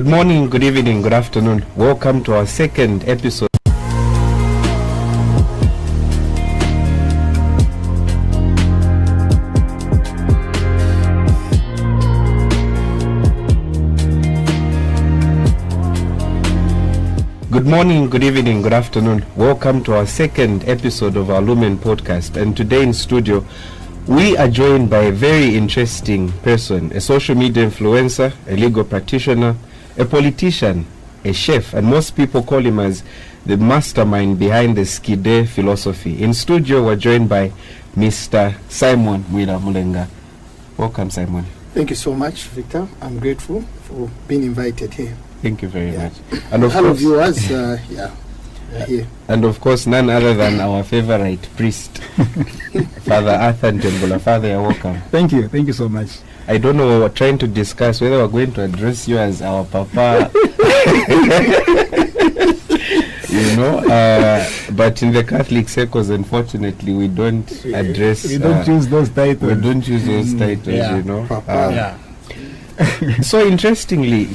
Good morning, good evening, good afternoon. Welcome to our second episode. Good morning, good evening, good afternoon. Welcome to our second episode of our Lumen podcast. And today in studio, we are joined by a very interesting person, a social media influencer, a legal practitioner, a politician, a chef, and most people call him as the mastermind behind the Skide philosophy. In studio, we're joined by Mr. Simon Mwila Mulenga. Welcome, Simon. Thank you so much, Victor. I'm grateful for being invited here. Thank you very much. And of hello, course, viewers. Here. And of course, none other than our favorite priest, Father Arthur Ntembula. Father, you're welcome. Thank you so much. I don't know, we're trying to discuss whether we're going to address you as our papa. But in the Catholic circles, unfortunately, we don't address. We don't choose those titles. We don't choose those titles, Papa. So interestingly,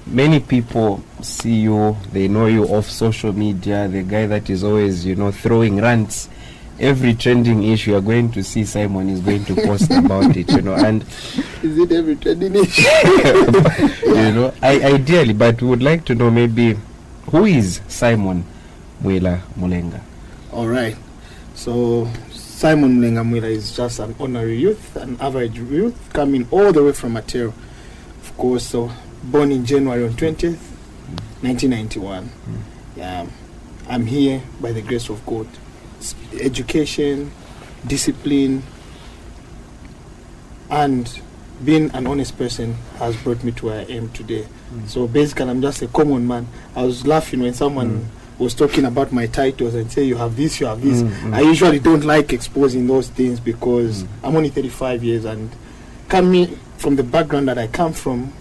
many people see you, they know you off social media, the guy that is always, throwing rants. Every trending issue you're going to see, Simon is going to post about it, and is it every trending issue? Ideally, but we would like to know maybe who is Simon Mwila Mulenga? All right. So Simon Mulenga Mwila is just an ordinary youth, an average youth, coming all the way from Matero. Of course, so born in January on 20th, 1991. I'm here by the grace of God. Education, discipline, and being an honest person has brought me to where I am today. So basically, I'm just a common man. I was laughing when someone was talking about my titles and say, you have this, you have this. I usually don't like exposing those things because I'm only 35 years and coming from the background that I come from,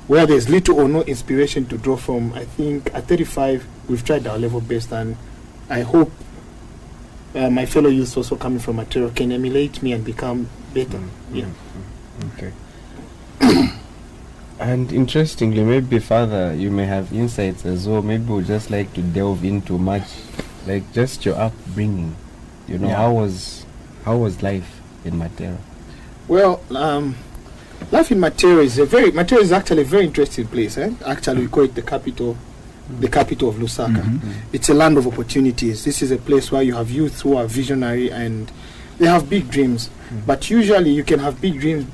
where there's little or no inspiration to draw from. I think at 35, we've tried our level best, and I hope my fellow youths also coming from Matero can emulate me and become better. Okay. And interestingly, maybe Father, you may have insights as well. Maybe we'd just like to delve into much, like just your upbringing. How was life in Matero? Well, life in Matero is actually a very interesting place. Actually, we call it the capital of Lusaka. It's a land of opportunities. This is a place where you have youth who are visionary and they have big dreams. But usually you can have big dreams,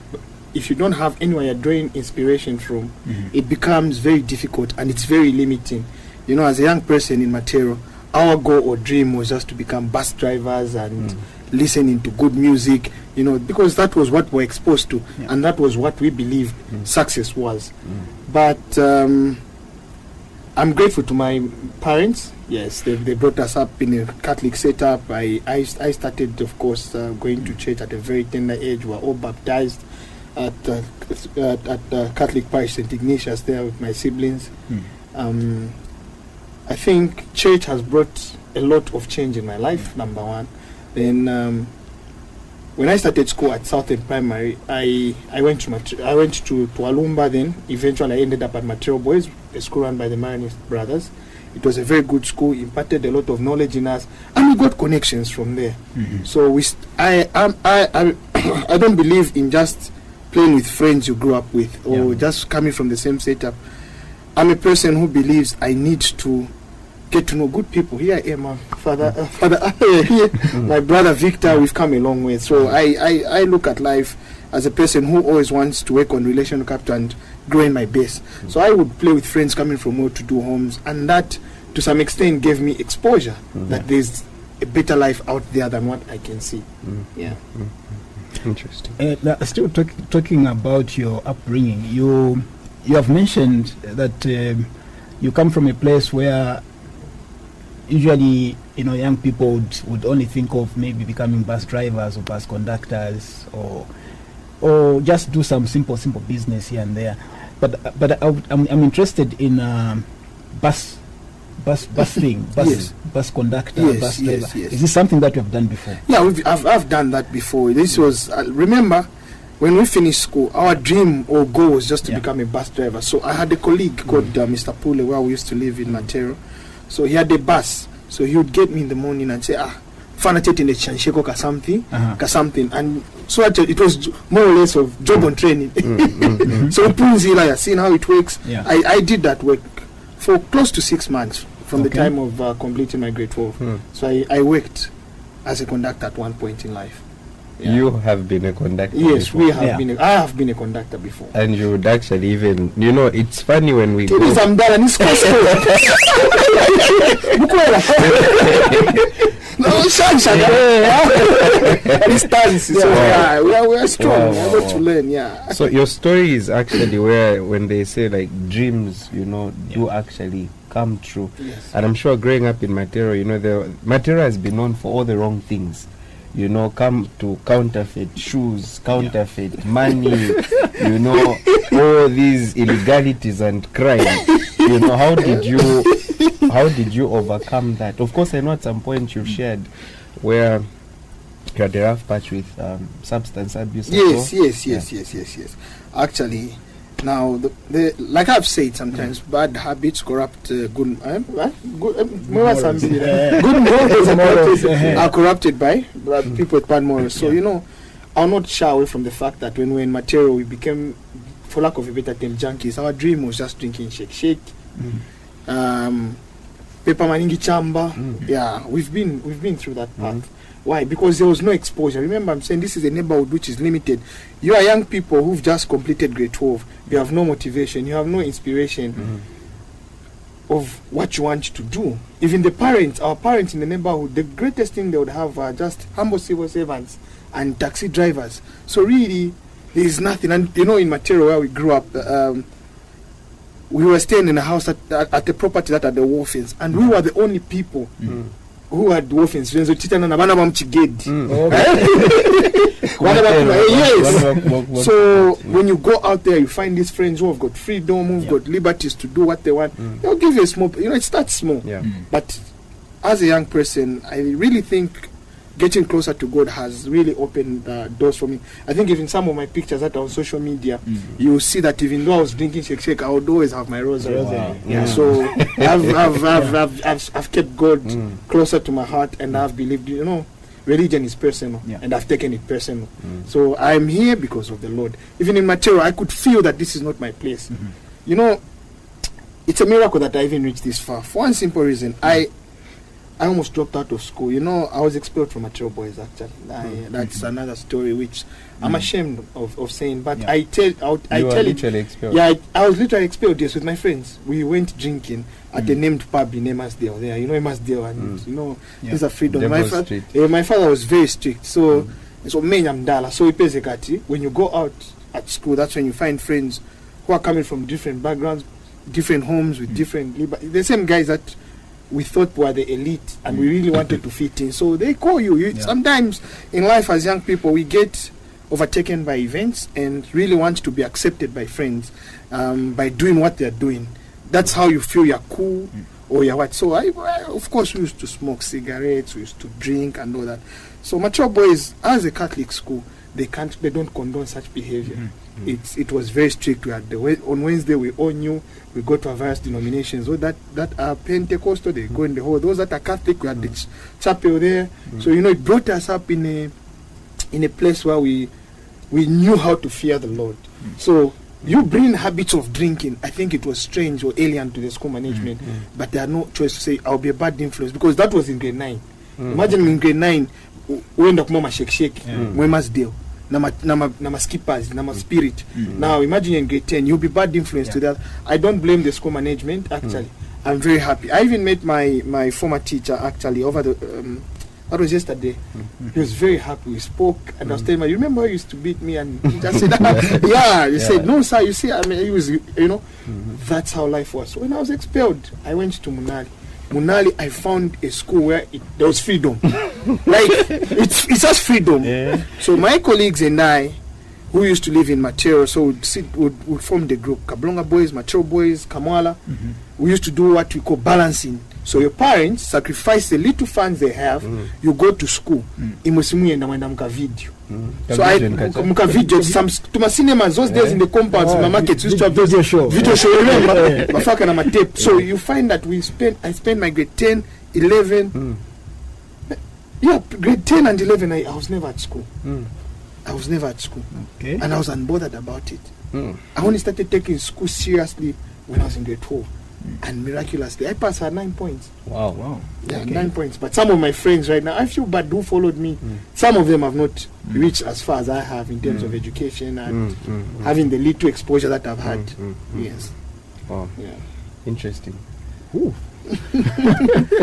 if you don't have anywhere you're drawing inspiration from, it becomes very difficult and it's very limiting. As a young person in Matero, our goal or dream was just to become bus drivers and listening to good music, because that was what we're exposed to, and that was what we believed success was. But I'm grateful to my parents. Yes, they brought us up in a Catholic setup. I started, of course, going to church at a very tender age. We were all baptized at Catholic Parish St. Ignatius there with my siblings. I think church has brought a lot of change in my life, number one. Then when I started school at Southern Primary, I went to Alumba. Then eventually I ended up at Matero Boys, a school run by the Marinist brothers. It was a very good school, imparted a lot of knowledge in us, and we got connections from there. So I don't believe in just playing with friends you grew up with or just coming from the same setup. I'm a person who believes I need to get to know good people. Here I am, Father here, my brother Victor. We've come a long way. So I look at life as a person who always wants to work on relational capital and growing my base. So I would play with friends coming from well-to-do homes, and that to some extent gave me exposure that there's a better life out there than what I can see. Interesting. Still talking about your upbringing, you have mentioned that you come from a place where usually young people would only think of maybe becoming bus drivers or bus conductors or just do some simple business here and there. But I'm interested in bus conductor, bus driver. Is this something that you have done before? Yeah, I've done that before. This was remember when we finished school, our dream or goal was just to become a bus driver. So I had a colleague called Mr. Pule, where we used to live in Matero. So he had a bus. So he would get me in the morning and say, fanatete in the chansheko ka something. And so it was more or less of job on training. So Punzila, you seen how it works. I did that work for close to 6 months from the time of completing my grade 12. So I worked as a conductor at one point in life. You have been a conductor. Yes, before. we have been. I have been a conductor before. And you would actually even, it's funny when we go. We are strong. We are able to learn. So your story is actually where when they say like dreams, do actually come true. Yes. And I'm sure growing up in Matero, the Matero has been known for all the wrong things. Come to counterfeit shoes, counterfeit money, all these illegalities and crime. How did you overcome that? Of course, I know at some point you shared where you had a rough patch with substance abuse. Yes. Actually, now, like I've said sometimes, bad habits corrupt good morals are corrupted by people with bad morals. So, I'll not shy away from the fact that when we're in Matero, we became, for lack of a better term, junkies. Our dream was just drinking shake. Paper maningi chamba. Yeah, we've been through that path. Why? Because there was no exposure. Remember, I'm saying this is a neighborhood which is limited. You are young people who've just completed grade 12. You have no motivation. You have no inspiration of what you want to do. Even our parents in the neighborhood, the greatest thing they would have are just humble civil servants and taxi drivers. So really, there is nothing. And in Matero where we grew up, we were staying in a house at the property that had the wharfings, and we were the only people who had wharfings. So when you go out there, you find these friends who have got freedom, who've got liberties to do what they want. They'll give you a small, it starts small. But as a young person, I really think getting closer to God has really opened doors for me. I think even some of my pictures that are on social media, you will see that even though I was drinking shake, I would always have my rosary. So I've kept God closer to my heart, and I've believed, religion is personal, and I've taken it personal. So I'm here because of the Lord. Even in Matero, I could feel that this is not my place. It's a miracle that I even reached this far. For one simple reason, I almost dropped out of school. I was expelled from Matero Boys, actually. That's another story which I'm ashamed of saying, but I tell it. Yeah, I was literally expelled, yes, with my friends. We went drinking at the named pub in Emersdale there. Emersdale, and there's a freedom. My father was very strict. So Menyamdala. So when you go out at school, that's when you find friends who are coming from different backgrounds, different homes with different the same guys that we thought were the elite, and we really wanted to fit in. So they call you. Sometimes in life as young people, we get overtaken by events and really want to be accepted by friends by doing what they're doing. That's how you feel you're cool or you're what. So of course, we used to smoke cigarettes, we used to drink and all that. So Matero Boys, as a Catholic school, they don't condone such behavior. It was very strict. We had on Wednesday we all knew. We go to various denominations. Those that are Pentecostal, they go in the hall. Those that are Catholic, we had the chapel there. So it brought us up in a place where we knew how to fear the Lord. So you bring habits of drinking. I think it was strange or alien to the school management, but they had no choice to say I'll be a bad influence, because that was in grade 9. Imagine in grade 9, we end up mama shake, we must deal. Nama skippers, nama spirit. Now imagine in grade 10, you'll be bad influence to that. I don't blame the school management, actually. I'm very happy. I even met my former teacher, actually, over the that was yesterday. He was very happy. We spoke, and I was telling him, you remember you used to beat me? And he just said, he said, no sir, you see, I mean, he was, that's how life was. So when I was expelled, I went to Munali, I found a school where there was freedom. Like, it's just freedom. So my colleagues and I, who used to live in Matero, so would form the group, Kablonga Boys, Matero Boys, Kamwala. We used to do what we call balancing. So your parents sacrifice the little funds they have, you go to school. Imusimuyenda mwenda muka video. So I muka video some to my cinemas those days in the compounds, my markets used to have those video show. Remember, mafaka na my tape. So you find that I spent my grade 10, 11. Yeah, grade 10 and 11 I was never at school. I was never at school. Okay. And I was unbothered about it. I only started taking school seriously when I was in grade 12. And miraculously, I passed at 9 points. Wow. Yeah, 9 points. But some of my friends right now, I feel bad who followed me. Some of them have not reached as far as I have in terms of education and having the little exposure that I've had. Yes. Wow. Yeah. Interesting.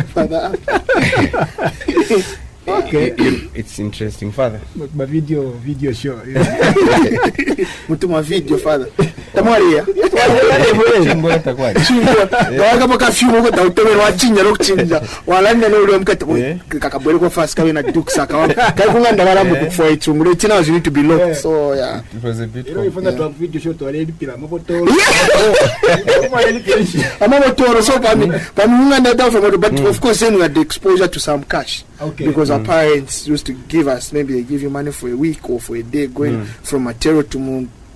Father. Okay. It's interesting, Father. But my video show. Mutuma video, Father. Tamaria. Chimbo atakuwa. Waka boka fiumo ko tautowe wachinja lokuchinja. Walanda no ule mkate kakabwele kwa fast kawe na duksa kawa. Kai kunganda barambo kufo ichumule tina was need to be locked. So yeah. It was a bit. You know, if I talk video show to already pila mapotoro. Amapotoro so pamunganda down from but of course then we had the exposure to some cash. Okay. Because our parents used to give us, maybe they give you money for a week or for a day going from Matero to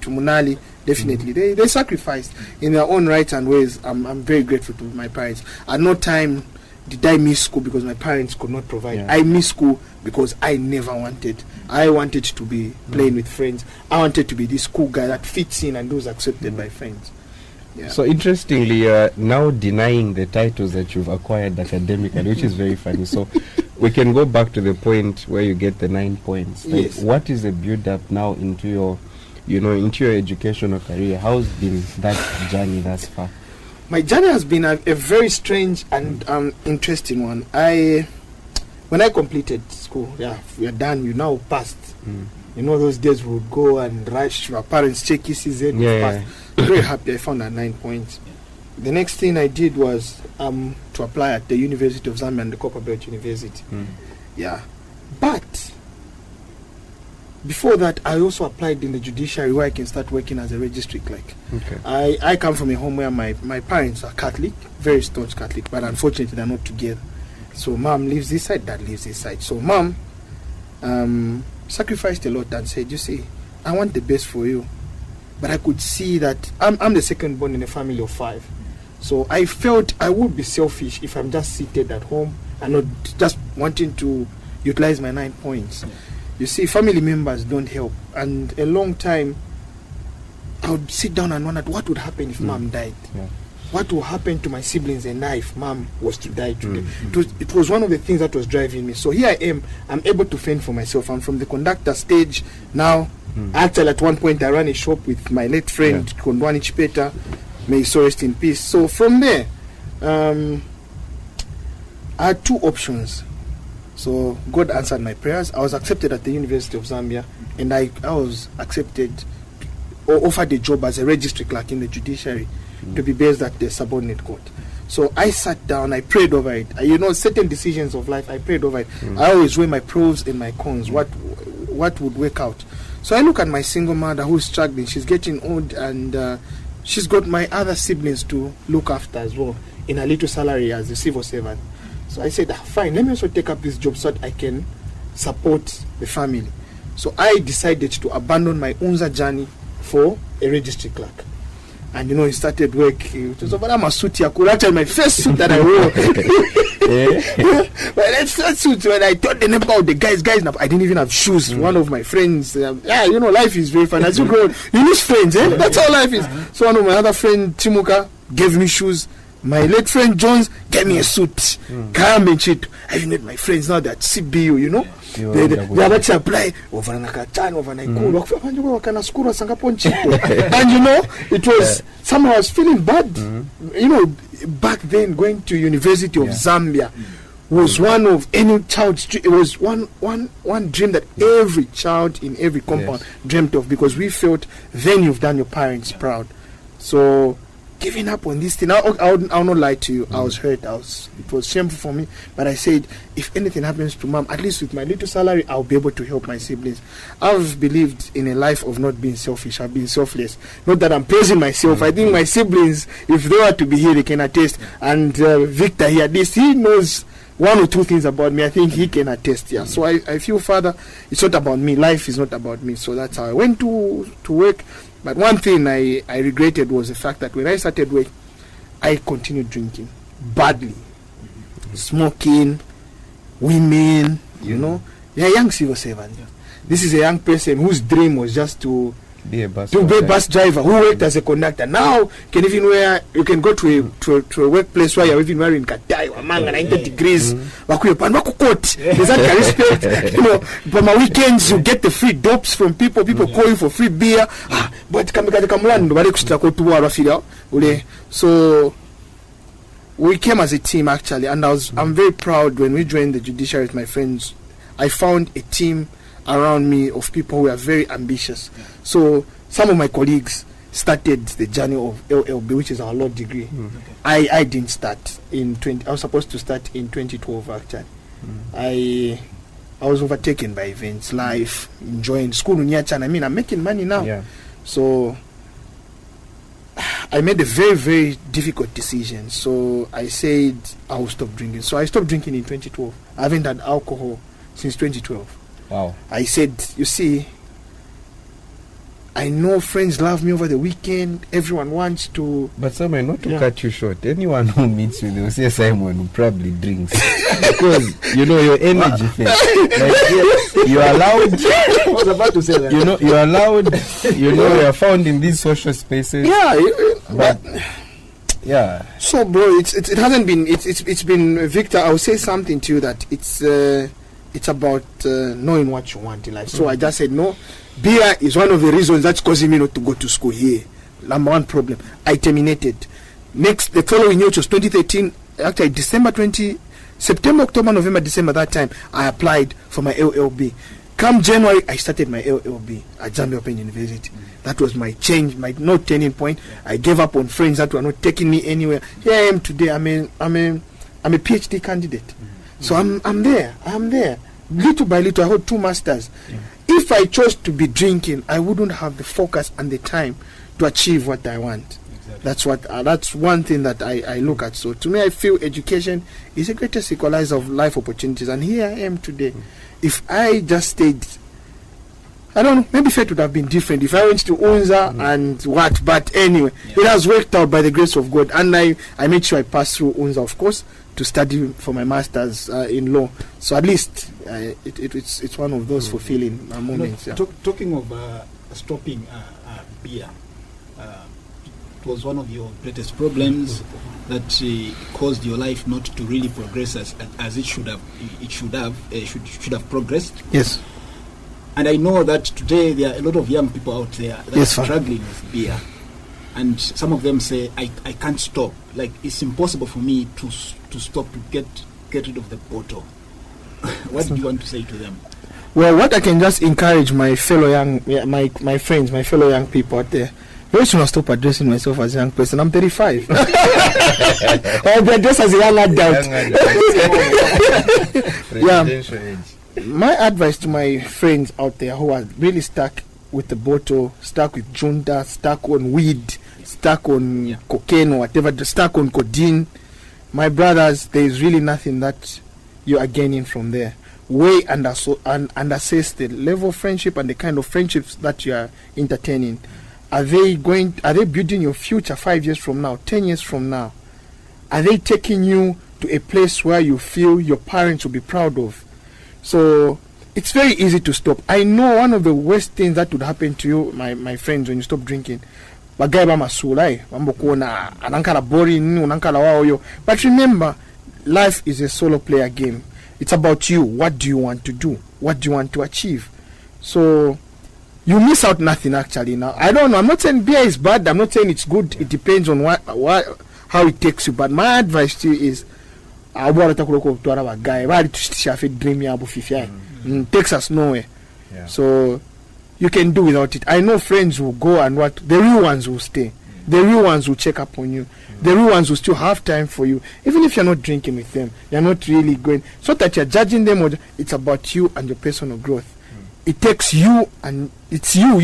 Munali. Definitely, they sacrificed in their own rights and ways. I'm very grateful to my parents. At no time did I miss school because my parents could not provide. I missed school because I never wanted. I wanted to be playing with friends. I wanted to be this cool guy that fits in and who's accepted by friends. Yeah. So interestingly, you're now denying the titles that you've acquired academically, which is very funny. So we can go back to the point where you get the 9 points. Like, Yes. what is the build-up now into your, into your educational career? How's been that journey thus far? My journey has been a very strange and interesting one. When I completed school, we are done. We now passed. You know those days we would go and rush. Our parents check ECZ. Yeah. Very happy. I found that 9 points. The next thing I did was to apply at the University of Zambia and the Copperbelt University. Yeah, but before that, I also applied in the judiciary where I can start working as a registry clerk. Okay. I come from a home where my parents are Catholic, very staunch Catholic, but unfortunately they're not together. So mom lives this side, dad lives this side. So mom sacrificed a lot and said, you see, I want the best for you. But I could see that I'm the second born in a family of 5. So I felt I would be selfish if I'm just seated at home and not just wanting to utilize my 9 points. You see, family members don't help. And a long time, I would sit down and wonder what would happen if mom died. Yeah. What will happen to my siblings and I if mom was to die today? It was one of the things that was driving me. So here I am. I'm able to fend for myself. I'm from the conductor stage now. Actually, at one point, I ran a shop with my late friend, Kondwani Chipeta. May he so rest in peace. So from there, I had 2 options. So God answered my prayers. I was accepted at the University of Zambia, and I was accepted or offered a job as a registry clerk in the judiciary to be based at the subordinate court. So I sat down, I prayed over it. Certain decisions of life, I prayed over it. I always weigh my pros and my cons, what would work out. So I look at my single mother who's struggling. She's getting old, and she's got my other siblings to look after as well in a little salary as a civil servant. So I said, fine, let me also take up this job so that I can support the family. So I decided to abandon my UNZA journey for a registry clerk. And he started working. It was a suit. Actually, my first suit that I wore. My first suit, when I told them about the guys, I didn't even have shoes. One of my friends, life is very fun. As you grow, you lose friends, That's how life is. So one of my other friend, Timuka, gave me shoes. My late friend Jones gave me a suit. I met my friends now that CBU, they have to apply over Nakatan, over Naikuru, and it was somehow I was feeling bad. Back then going to University of Zambia was one of any child's dream. It was one dream that every child in every compound dreamt of, because we felt then you've done your parents proud. So giving up on this thing. I'll not lie to you. I was hurt. It was shameful for me. But I said, if anything happens to mom, at least with my little salary, I'll be able to help my siblings. I've believed in a life of not being selfish. I've been selfless. Not that I'm praising myself. I think my siblings, if they were to be here, they can attest. And Victor here, at least he knows one or two things about me. I think he can attest. Yeah. So I feel, Father, it's not about me. Life is not about me. So that's how I went to work. But one thing I regretted was the fact that when I started work, I continued drinking badly, smoking, women, you know. You're a young civil servant. This is a young person whose dream was just to be a bus driver who worked as a conductor. Now you can go to a workplace where you're even wearing katai or manga 90 degrees. There's that kind of respect. You know, for my weekends you get the free dopes from people call you for free beer. But so we came as a team actually, and I'm very proud when we joined the judiciary with my friends. I found a team around me of people who are very ambitious. So some of my colleagues started the journey of LLB, which is our law degree. I didn't start I was supposed to start in 2012 actually. I was overtaken by events, life, enjoying school. I mean, I'm making money now. Yeah. So I made a very, very difficult decision. So I said I will stop drinking. So I stopped drinking in 2012. I haven't had alcohol since 2012. Wow. I said, you see, I know friends love me over the weekend. Everyone wants to. But Simon, not to cut you short, anyone who meets you, they'll say Simon who probably drinks. Because, you know, your energy thing. Like, you're allowed. I was about to say that. You know, you're allowed. You know, you're found in these social spaces. Yeah. But, yeah. So, bro, it hasn't been. It's been, Victor, I'll say something to you that it's about knowing what you want in life. So I just said, no, beer is one of the reasons that's causing me not to go to school here. Number one problem. I terminated. The following year, which was 2013, actually September, October, November, December, that time, I applied for my LLB. Come January, I started my LLB at Zambia Open University. That was my change, my no turning point. I gave up on friends that were not taking me anywhere. Here I am today. I'm a PhD candidate. So I'm there. Little by little, I hold 2 masters. If I chose to be drinking, I wouldn't have the focus and the time to achieve what I want. Exactly. That's one thing that I look at. So to me, I feel education is the greatest equalizer of life opportunities. And here I am today. If I just stayed, I don't know, maybe fate would have been different if I went to Unza and what. But anyway, it has worked out by the grace of God. And I made sure I passed through Unza, of course, to study for my master's in law. So at least it's one of those fulfilling moments. Talking of stopping beer, it was one of your greatest problems that caused your life not to really progress as it should have. It should have progressed. Yes. And I know that today there are a lot of young people out there that are struggling with beer. And some of them say, I can't stop. Like, it's impossible for me to stop, to get rid of the bottle. What do you want to say to them? Well, what I can just encourage my fellow my friends, my fellow young people out there, very soon I'll stop addressing myself as a young person. I'm 35. I'll be addressed as a young adult. My advice to my friends out there who are really stuck with the bottle, stuck with junta, stuck on weed, stuck on cocaine or whatever, stuck on codeine, my brothers, there is really nothing that you are gaining from there. Weigh and assess the level of friendship and the kind of friendships that you are entertaining. Are they building your future 5 years from now, 10 years from now? Are they taking you to a place where you feel your parents will be proud of? So it's very easy to stop. I know one of the worst things that would happen to you, my friends, when you stop drinking. But remember, life is a solo player game. It's about you. What do you want to do? What do you want to achieve? So you miss out nothing actually. Now I don't know. I'm not saying beer is bad. I'm not saying it's good. It depends on how it takes you. But my advice to you is, takes us nowhere. So you can do without it. I know friends will go and the real ones will stay. the real ones will check up on you. The real ones will still have time for you. Even if you're not drinking with them, you're not really going. So that you're judging them, or it's about you and your personal growth. It takes you, and it's you.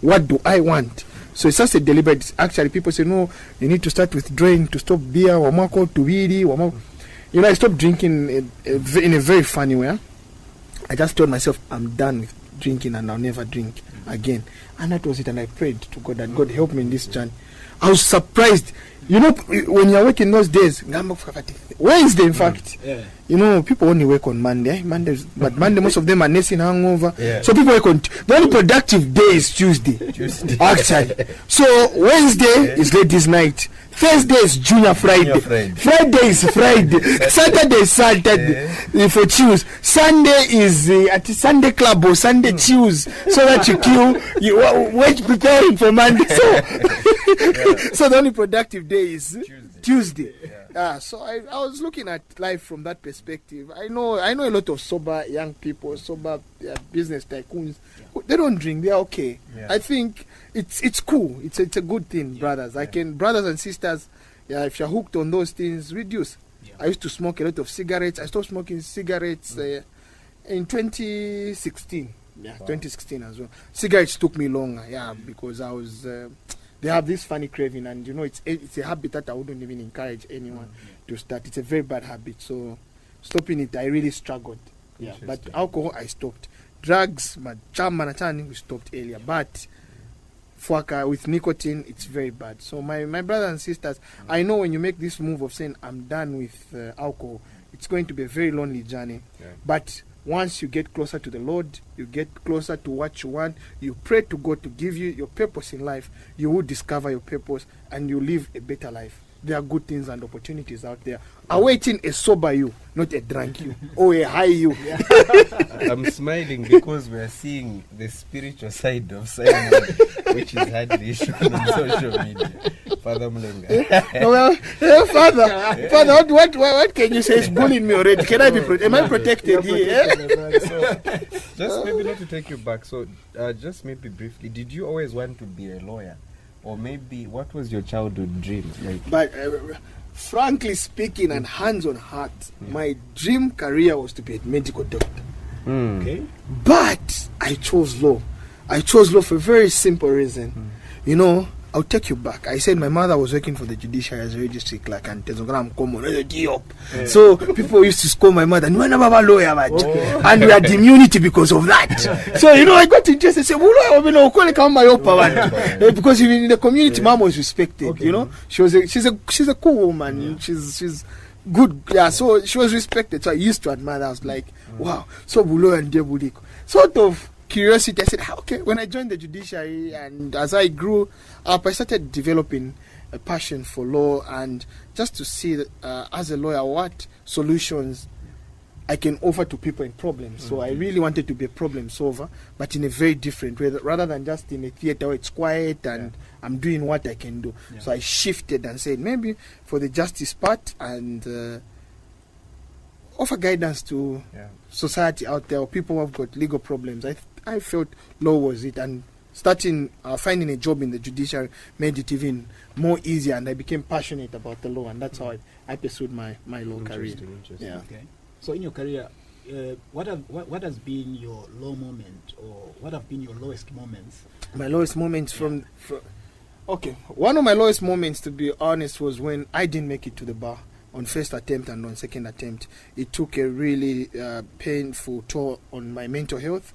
What do I want? So it's just a deliberate. Actually, people say, no, you need to start withdrawing to stop beer. I stopped drinking in a very funny way. I just told myself, I'm done with drinking and I'll never drink again. And that was it. And I prayed to God that God help me in this journey. I was surprised. When you're working those days, Wednesday, in fact, people only work on Monday. But Monday, most of them are nursing hangover. Yeah. So people work on. The only productive day is Tuesday. Actually. So Wednesday is ladies' night. Thursday is Junior Friday. Friday is Friday. Saturday is Saturday for choose. Sunday is at Sunday club or Sunday choose, so that you wait preparing for Monday. So the only productive day is Tuesday. So I was looking at life from that perspective. I know a lot of sober young people, sober business tycoons. They don't drink. They're okay. I think it's cool. It's a good thing, brothers. Brothers and sisters. If you're hooked on those things, reduce. I used to smoke a lot of cigarettes. I stopped smoking cigarettes in 2016. 2016 as well. Cigarettes took me longer. Because I was. They have this funny craving, and it's a habit that I wouldn't even encourage anyone to start. It's a very bad habit. So stopping it, I really struggled. But alcohol, I stopped. Drugs, we stopped earlier. But with nicotine, it's very bad. So my brothers and sisters, I know when you make this move of saying I'm done with alcohol, it's going to be a very lonely journey. But once you get closer to the Lord, you get closer to what you want, you pray to God to give you your purpose in life, you will discover your purpose and you live a better life. There are good things and opportunities out there awaiting a sober you, not a drunk you or a high you. I'm smiling because we are seeing the spiritual side of Simon, which is hardly shown on social media. Father Mulenga. Father, what can you say? Is bullying me already? Can I be am I protected here? So, just maybe not to take you back. So, just maybe briefly, did you always want to be a lawyer? Or maybe, what was your childhood dream? But frankly speaking, and hands on heart, my dream career was to be a medical doctor. Okay. But I chose law. I chose law for a very simple reason. I'll take you back. I said my mother was working for the judiciary as a registry clerk and so people used to scold my mother, no, lawyer, and we had immunity because of that. So I got interested. Say, because in the community, mom was respected. She's a cool woman. She's good. So she was respected. So I used to admire her. I was like, wow. So bulo and debulik. Sort of curiosity. I said, okay. When I joined the judiciary and as I grew up, I started developing a passion for law and just to see that, as a lawyer, what solutions I can offer to people in problems. So I really wanted to be a problem solver, but in a very different way, rather than just in a theater where it's quiet and I'm doing what I can do. So I shifted and said, maybe for the justice part and offer guidance to society out there or people who have got legal problems. I felt law was it, and finding a job in the judiciary made it even more easier, and I became passionate about the law, and that's how I pursued my law career. Yeah. Okay. So in your career, what has been your low moment, or what have been your lowest moments? My lowest moments okay, one of my lowest moments, to be honest, was when I didn't make it to the bar on first attempt and on second attempt. It took a really painful toll on my mental health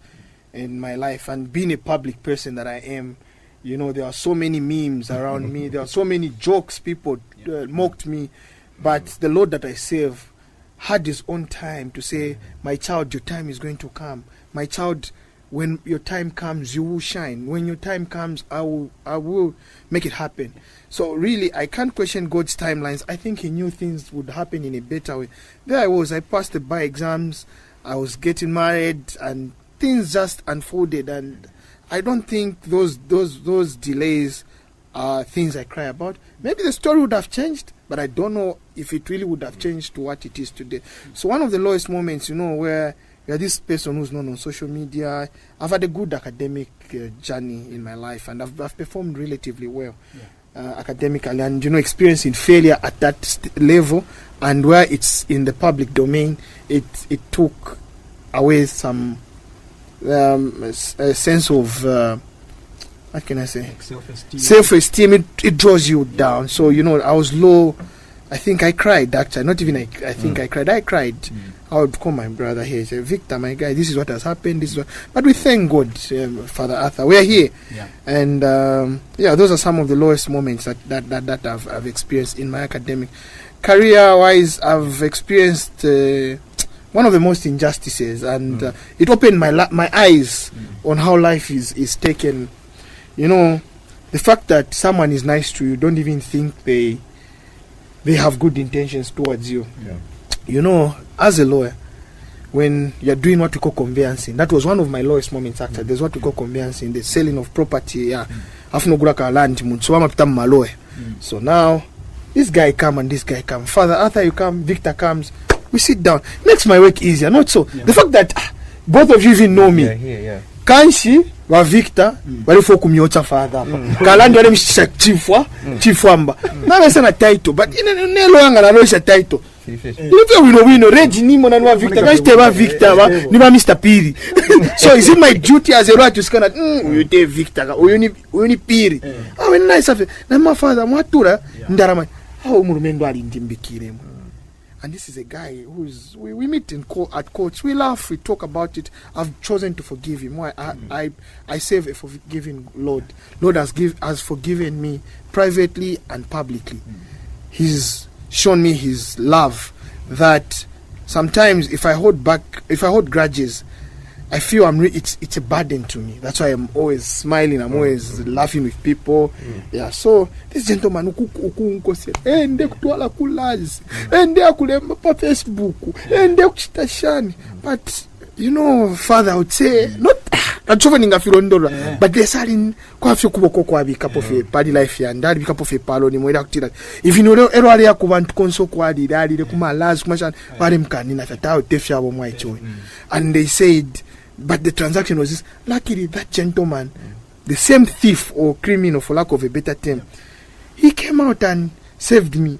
in my life, and being a public person that I am, there are so many memes around me, there are so many jokes, people mocked me, but the Lord that I serve had his own time to say, my child, your time is going to come. My child, when your time comes, you will shine. When your time comes, I will make it happen. So really, I can't question God's timelines. I think he knew things would happen in a better way. There I passed the bar exams, I was getting married, and things just unfolded, and I don't think those delays are things I cry about. Maybe the story would have changed, but I don't know if it really would have changed to what it is today. So one of the lowest moments, where You're this person who's known on social media. I've had a good academic journey in my life, and I've performed relatively well academically, and experiencing failure at that level, and where it's in the public domain, it took away some a sense of what can I say? Self-esteem. It draws you down. So I was low. I think I cried, actually. Not even I think I cried. I cried. I would call my brother here and say, Victor, my guy, this is what has happened. But we thank God, Father Arthur. We are here. Yeah. And, those are some of the lowest moments that I've experienced in my academic. Career-wise, I've experienced one of the most injustices. And it opened my eyes on how life is taken. The fact that someone is nice to you, don't even think they have good intentions towards you. Yeah. As a lawyer, when you're doing what we call conveyancing, that was one of my lowest moments actually. There's what we call conveyancing, the selling of property. So now, this guy come and this guy come. Father Arthur, you come, Victor comes. We sit down. Makes my work easier. Not so. Yeah. The fact that both of you even know me. Yeah. Kanshi wa Victor bali fo kumyota father hapa kalandi wale chifwamba na wesa na title but nelo yanga na loisha title if we know regi ni mona wa Victor kanshi teba Victor ba ni ba Mr. Piri. So is it my duty as a lawyer to scan you te Victor uyu ni Piri when nice afi na my father mwatura ndarama how murumendo ali ndimbikire. And this is a guy who's we meet at courts. We laugh, we talk about it. I've chosen to forgive him. Why? I serve a forgiving Lord. Lord has forgiven me privately and publicly. He's shown me his love. That sometimes if I hold grudges, I feel it's a burden to me. That's why I'm always smiling. I'm always laughing with people. Yeah. So this gentleman uku said, ende kutwala kulazi, ende akulemba pa Facebook, ende kuchitashani. But Father, I would say not. But there's all kwa fyo kuboko kwa bikapo fe body life ya ndali bikapo fe palo ni mweda kutira. If ero ali akubantu konso kwa dali kuma lazi kumashan bali mkani na fatao tefya abo mwaicho. And they said, but the transaction was this. Luckily, that gentleman, the same thief or criminal, for lack of a better term, he came out and saved me.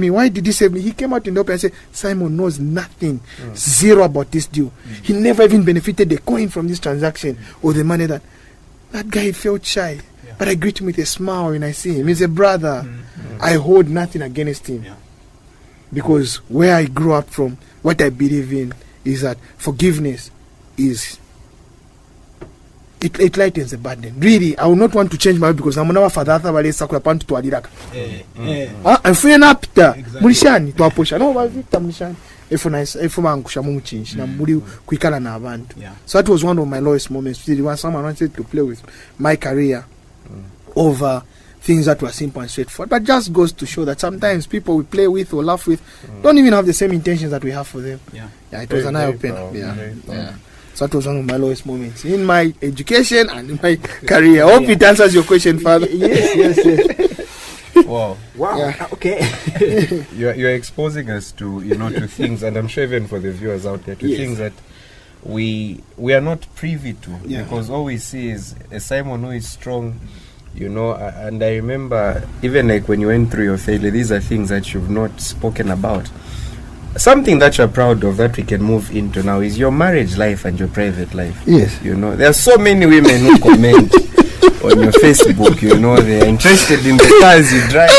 Why did he save me? He came out in the open and said, Simon knows nothing, zero about this deal. He never even benefited the coin from this transaction or the money that guy felt shy. Yeah. But I greet him with a smile when I see him. He's a brother. I hold nothing against him. Yeah. Because where I grew up from, what I believe in is that forgiveness is it lightens the burden. Really, I would not want to change my life because I'm not father bale sakula pantu to aliraka. I'm feeling up there. Mulishani to aposha. No, ba Victor mulishani. If mangusha mu change na muri kuikala na abantu. So that was one of my lowest moments. Really, when someone wanted to play with my career over things that were simple and straightforward. But just goes to show that sometimes people we play with or laugh with don't even have the same intentions that we have for them. Yeah, it was an eye opener. Yeah. So that was one of my lowest moments in my education and in my career. I hope it answers your question, Father. Yes. Wow. Yeah. Okay. You're exposing us to to things, and I'm sure even for the viewers out there, to things that we are not privy to, because all we see is a Simon who is strong, and I remember even like when you went through your failure, these are things that you've not spoken about. Something that you're proud of that we can move into now is your marriage life and your private life. Yes. There are so many women who comment on your Facebook, they're interested in the cars you drive,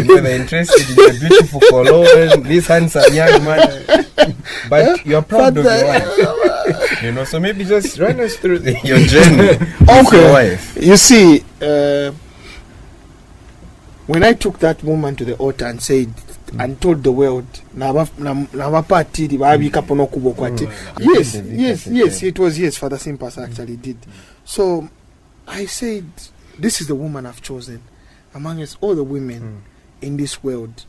they're interested in the beautiful cologne, this handsome young man, but you're proud of your wife. So maybe just run us through your journey with your wife. You see, when I took that woman to the altar and said, and told the world, yes, it was Father Simpas actually did. So I said, this is the woman I've chosen amongst all the women in this world.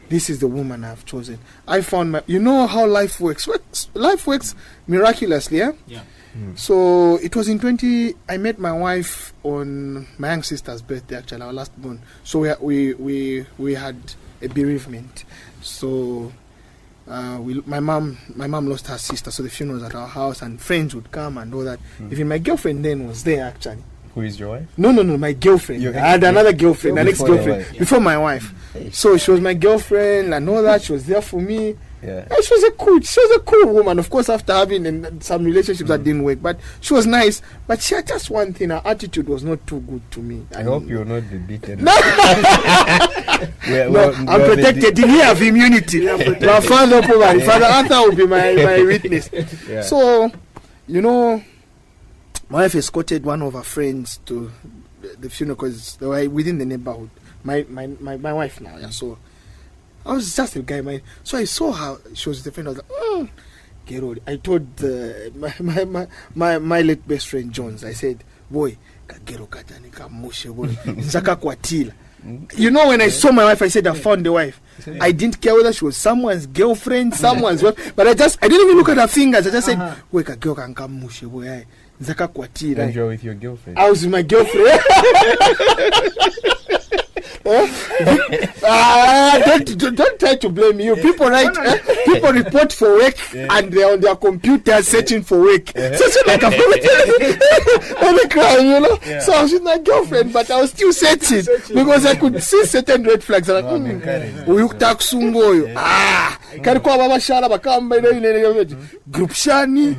This is the woman I've chosen. I found how life works. Life works miraculously, yeah? So it was in I met my wife on my young sister's birthday, actually, our last born. So we had a bereavement. So my mom lost her sister, so the funeral was at our house, and friends would come and all that. Even my girlfriend then was there actually. Who is your wife? No, my girlfriend. I had another girlfriend, an ex-girlfriend, before my wife. So she was my girlfriend and all that. She was there for me. Yeah. And she was a cool woman. Of course, after having some relationships that didn't work, but she was nice. But she had just one thing: her attitude was not too good to me. I hope you will not be beaten. No, I'm protected. Did he have immunity? My father Arthur will be my witness. Yeah. So, my wife escorted one of her friends to the funeral because they were within the neighborhood. My wife now, yeah. So I was just a guy, so I saw her. She was the friend. I was like, get old. I told my late best friend Jones. I said, boy, kagero katani kamushe boy. Nzaka kwatila. When I saw my wife, I said I found the wife. I didn't care whether she was someone's girlfriend, someone's wife, but I didn't even look at her fingers. I just said, boy, kagero kankamushe boy. Nzaka kwatila. And you're with your girlfriend. I was with my girlfriend. Don't try to blame you. People people report for work and they're on their computer searching for work. So it's like a crime, Yeah. So I was with my girlfriend, but I was still searching because I could see certain red flags. Like, group shani.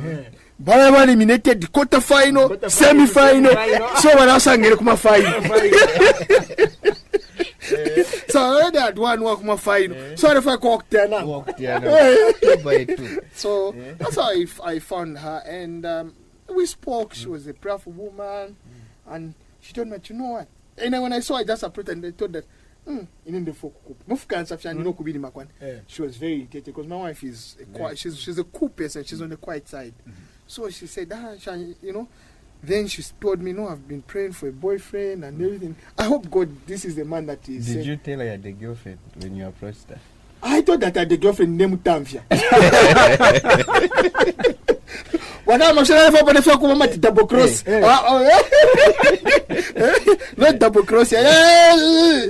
Baba eliminated quarter final, semi final. So when I was angry, come final. So I already had one walk my final. So if I walked there now. So that's how I found her, and we spoke. She was a prayerful woman, and she told me, you know what? And then when I saw her, I just approached and they told that. She was very irritated because my wife is she's a cool person. She's on the quiet side. So she said, then she told me, I've been praying for a boyfriend and everything. I hope God, this is the man that is. Did you tell her you had a girlfriend when you approached her? I thought that I had a girlfriend named Tamfia. When I'm double cross. Not double cross. They're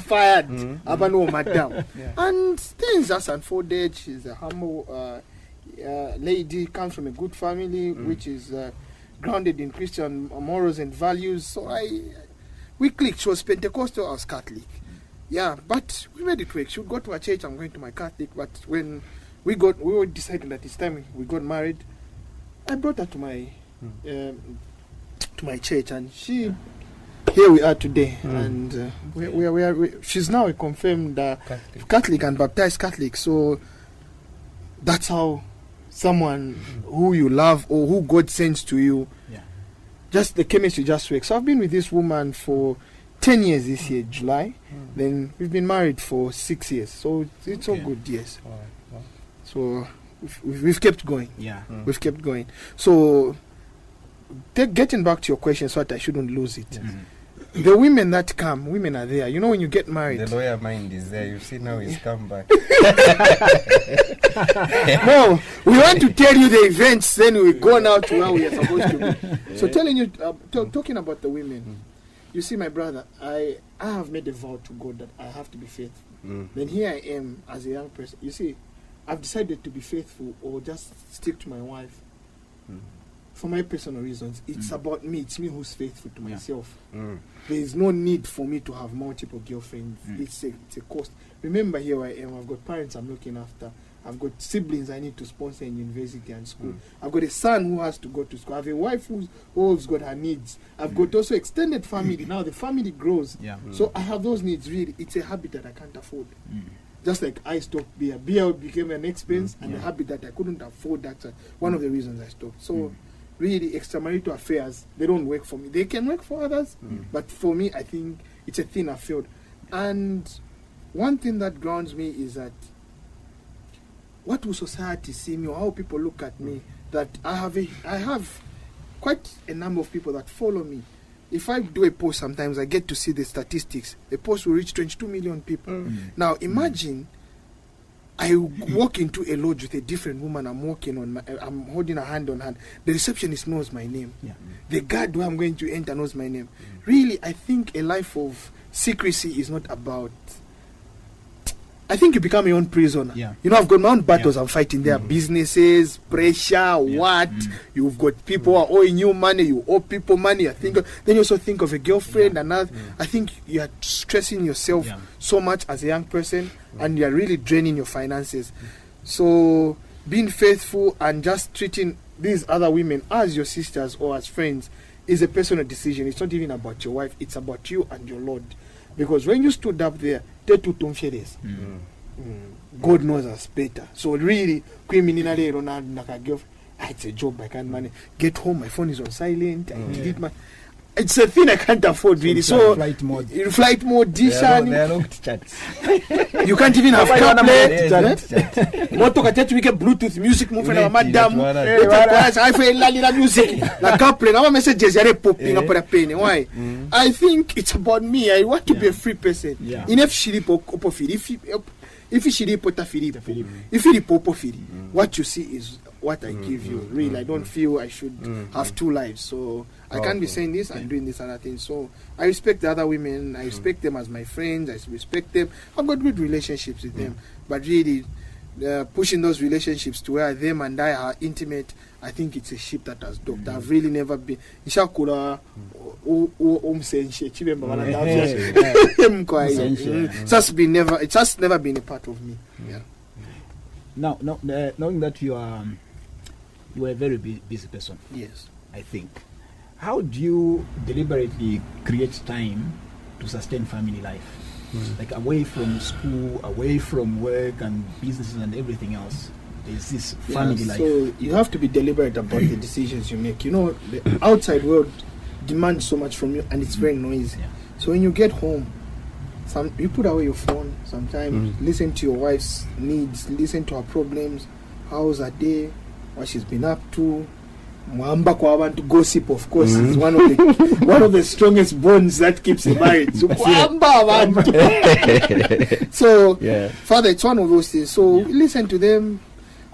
fired. And things just unfolded. She's a humble lady, comes from a good family, which is grounded in Christian morals and values. So we clicked. She was Pentecostal, I was Catholic. Yeah, but we made it work. She would go to a church, I'm going to my Catholic. But when we were deciding that it's time we got married, I brought her to my church, and here we are today. And she's now a confirmed Catholic and baptized Catholic. So that's how someone who you love or who God sends to you, just the chemistry just works. So I've been with this woman for 10 years this year, July. Then we've been married for 6 years. So it's all good, yes. So we've kept going. Yeah. We've kept going. So getting back to your question so that I shouldn't lose it. The women that come, women are there. When you get married. The lawyer mind is there. You see now he's come back. No, we want to tell you the events, then we go now to where we are supposed to be. So telling you, talking about the women. You see, my brother, I have made a vow to God that I have to be faithful. Then here I am as a young person. You see, I've decided to be faithful or just stick to my wife. For my personal reasons. It's about me. It's me who's faithful to myself. There is no need for me to have multiple girlfriends. It's a cost. Remember, here I am. I've got parents I'm looking after. I've got siblings I need to sponsor in university and school. I've got a son who has to go to school. I have a wife who's got her needs. I've got also extended family. Now the family grows. So I have those needs, really. It's a habit that I can't afford. Just like I stopped beer. Beer became an expense and a habit that I couldn't afford. That's one of the reasons I stopped. So really, extramarital affairs, they don't work for me. They can work for others, but for me, I think it's a thin field. And one thing that grounds me is that what will society see me or how people look at me, that I have quite a number of people that follow me. If I do a post sometimes, I get to see the statistics. A post will reach 22 million people. Now imagine I walk into a lodge with a different woman I'm holding a hand on hand. The receptionist knows my name. The guard who I'm going to enter knows my name. Really, I think a life of secrecy is not about I think you become your own prisoner. Yeah. You know, I've got my own battles I'm fighting there. Businesses, pressure, what? You've got people who are owing you money, you owe people money. Then you also think of a girlfriend, another. I think you are stressing yourself so much as a young person, and you are really draining your finances. So being faithful and just treating these other women as your sisters or as friends is a personal decision. It's not even about your wife, it's about you and your Lord. Because when you stood up there, God knows us better. So really, it's a job I can't manage. Get home, my phone is on silent. I delete my. It's a thing I can't afford really. So flight mode, Dishan. They are locked chats. You can't even have CarPlay. Moto katete we get Bluetooth music move na madam. I feel la music. La CarPlay. Now messages are popping up at penny. Why? I think it's about me. I want to be a free person. Enough shiri popo firi. If shiri pota firi. If you popo firi. What you see is what I give you. Really, I don't feel I should have two lives. So I can't be saying this and doing this other thing. So I respect the other women. I respect them as my friends. I respect them. I've got good relationships with them. But really, pushing those relationships to where them and I are intimate, I think it's a ship that has docked. I've really never been. It just never been a part of me. Yeah. Now, knowing that you are a very busy person. Yes. I think. How do you deliberately create time to sustain family life? Like away from school, away from work and businesses and everything else. There's this family life. So you have to be deliberate about the decisions you make. You know, the outside world demands so much from you and it's very noisy. So when you get home, you put away your phone sometimes, listen to your wife's needs, listen to her problems, how's her day, what she's been up to. Mwamba kwa abantu gossip, of course, is one of the strongest bonds that keeps a marriage. So, so Father, it's one of those things. So listen to them.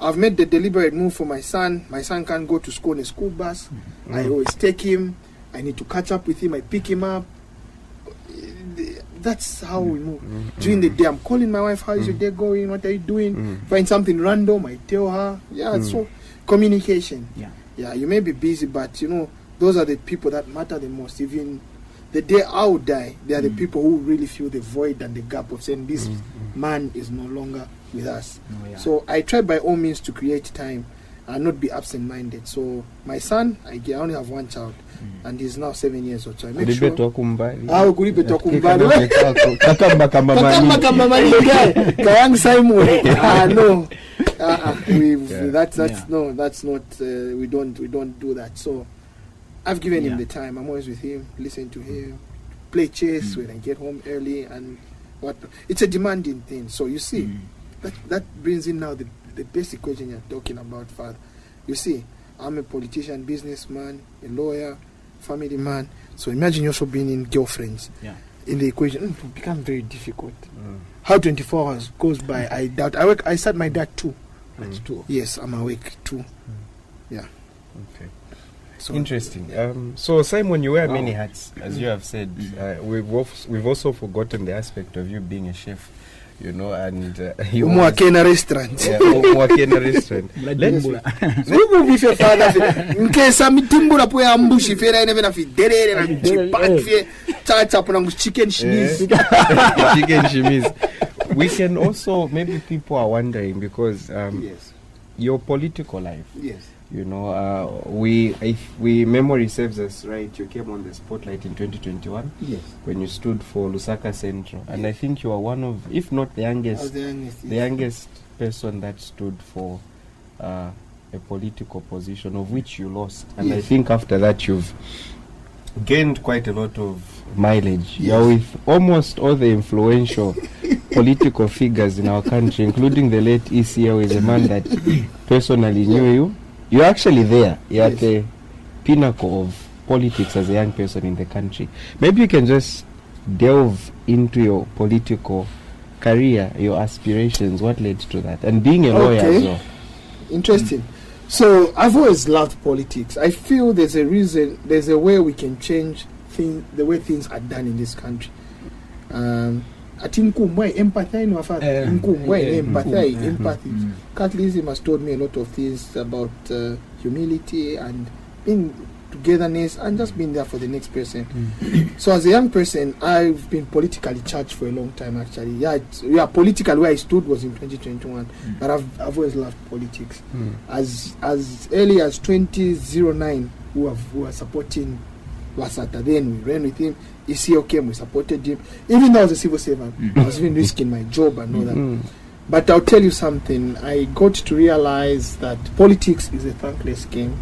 I've made the deliberate move for my son. My son can't go to school in a school bus. I always take him. I need to catch up with him. I pick him up. That's how we move. During the day, I'm calling my wife. How is your day going? What are you doing? Find something random, I tell her. So communication. Yeah, you may be busy, but you know, those are the people that matter the most. Even the day I will die, they are the people who really feel the void and the gap of saying this man is no longer with us. So I try by all means to create time and not be absent-minded. So my son, I only have one child, and he's now 7 years old. So I make sure. No. That's not. We don't do that. So I've given him the time. I'm always with him, listen to him, play chess when I get home early, and what. It's a demanding thing. So you see, that brings in now the basic question you're talking about, Father. You see, I'm a politician, businessman, a lawyer, family man. So imagine you also being in girlfriends. In the equation, it will become very difficult. How 24 hours goes by, I doubt. I start my dad too. At 2. Yes, I'm awake too. Yeah. Okay. So interesting. So Simon, you wear many hats, as you have said. We've also forgotten the aspect of you being a chef. You know, and you work in a restaurant. Work in a restaurant. Let's move your father. In case I'm timbura po ambushi fera ene vena fi dere na chipat fi chacha po na chicken chemise. Chicken chemise. We can also, maybe people are wondering because your political life. Yes. You know, if memory serves us right, you came on the spotlight in 2021. Yes. When you stood for Lusaka Central, and I think you are one of, if not the youngest, the youngest person that stood for a political position, of which you lost. And I think after that you've gained quite a lot of mileage. You're with almost all the influential political figures in our country, including the late ECA, who is a man that personally knew you. You're actually there. You're at the pinnacle of politics as a young person in the country. Maybe you can just delve into your political career, your aspirations, what led to that, and being a lawyer as well. Interesting. So I've always loved politics. I feel there's a reason, there's a way we can change the way things are done in this country. ati nkumbwe empathy no afa nkumbwe empathy. Catholicism has taught me a lot of things about humility and being togetherness and just being there for the next person. So as a young person, I've been politically charged for a long time actually. Yeah, politically where I stood was in 2021, but I've always loved politics. As early as 2009, who were supporting Wasata, then we ran with him. ECO came, we supported him. Even though I was a civil servant, I was even risking my job and all that. But I'll tell you something, I got to realize that politics is a thankless game.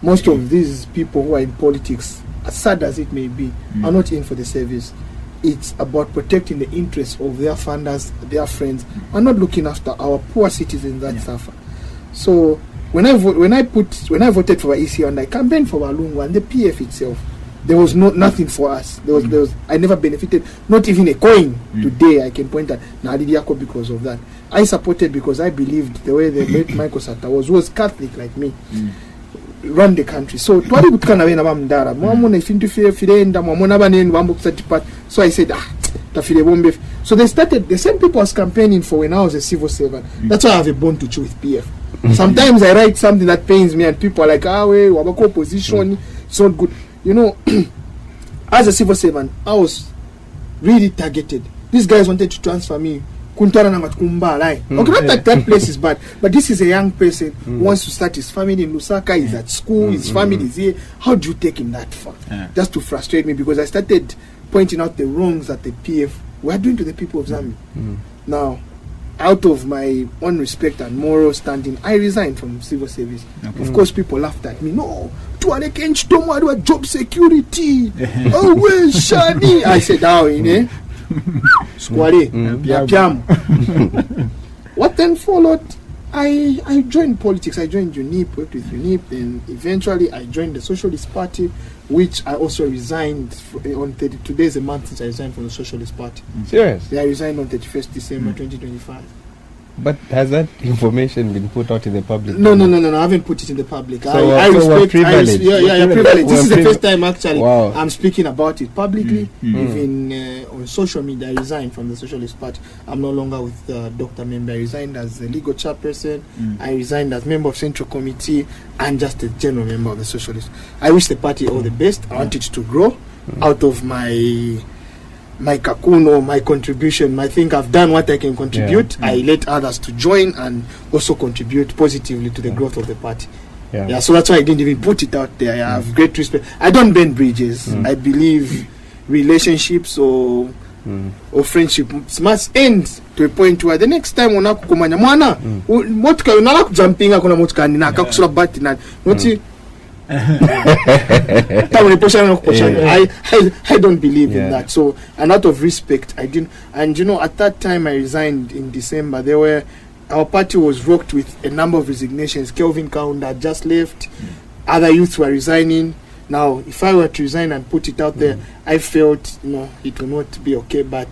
Most of these people who are in politics, as sad as it may be, are not in for the service. It's about protecting the interests of their funders, their friends, and not looking after our poor citizens that suffer. So when I voted for ECO and I campaigned for Walungu and the PF itself, there was nothing for us. There was I never benefited, not even a coin. Today I can point at Nadidiako because of that. I supported because I believed the way the late Michael Sata was Catholic like me. Run the country. So twali butukana we na bamndara. Mwamuna ifintu firenda mwamuna baneni wambo kusatipat. So I said tafile bombe. So they started, the same people I was campaigning for when I was a civil servant. That's why I have a bond to chew with PF. Sometimes I write something that pains me and people are like, we wabako opposition, it's not good. You know, as a civil servant, I was really targeted. These guys wanted to transfer me. Okay, not that place is bad, but this is a young person who wants to start his family in Lusaka, he's at school, his family is here. How do you take him that far? Just to frustrate me, because I started pointing out the wrongs that the PF were doing to the people of Zambia. Now, out of my own respect and moral standing, I resigned from civil service. Of course, people laughed at me. No, to an do job security. Oh, well, Shani. I said, Square, What then followed? I joined politics. I joined UNIP, worked with UNIP, and eventually I joined the Socialist Party, which I also resigned on 32 days a month since I resigned from the Socialist Party. Serious? Yeah, I resigned on 31st December 2025. But has that information been put out in the public? No, I haven't put it in the public. So I respect privilege. Privilege. This is the first time actually I'm speaking about it publicly. Even on social media, I resigned from the Socialist Party. I'm no longer with Dr. Member. I resigned as the legal chairperson. I resigned as member of Central Committee and just a general member of the Socialist. I wish the party all the best. I want it to grow out of my kakuno, my contribution. I think I've done what I can contribute. I let others to join and also contribute positively to the growth of the party. So that's why I didn't even put it out there. I have great respect. I don't burn bridges. I believe relationships or friendship must end to a point where the next time unakukumanya mwana motuka unala kujumpinga kuna motuka ni nakakusula bati na noti I don't believe in that. So, and out of respect, I didn't. And you know, at that time I resigned in December. Our party was rocked with a number of resignations. Kelvin Kaunda had just left. Other youths were resigning. Now, if I were to resign and put it out there, I felt it will not be okay. But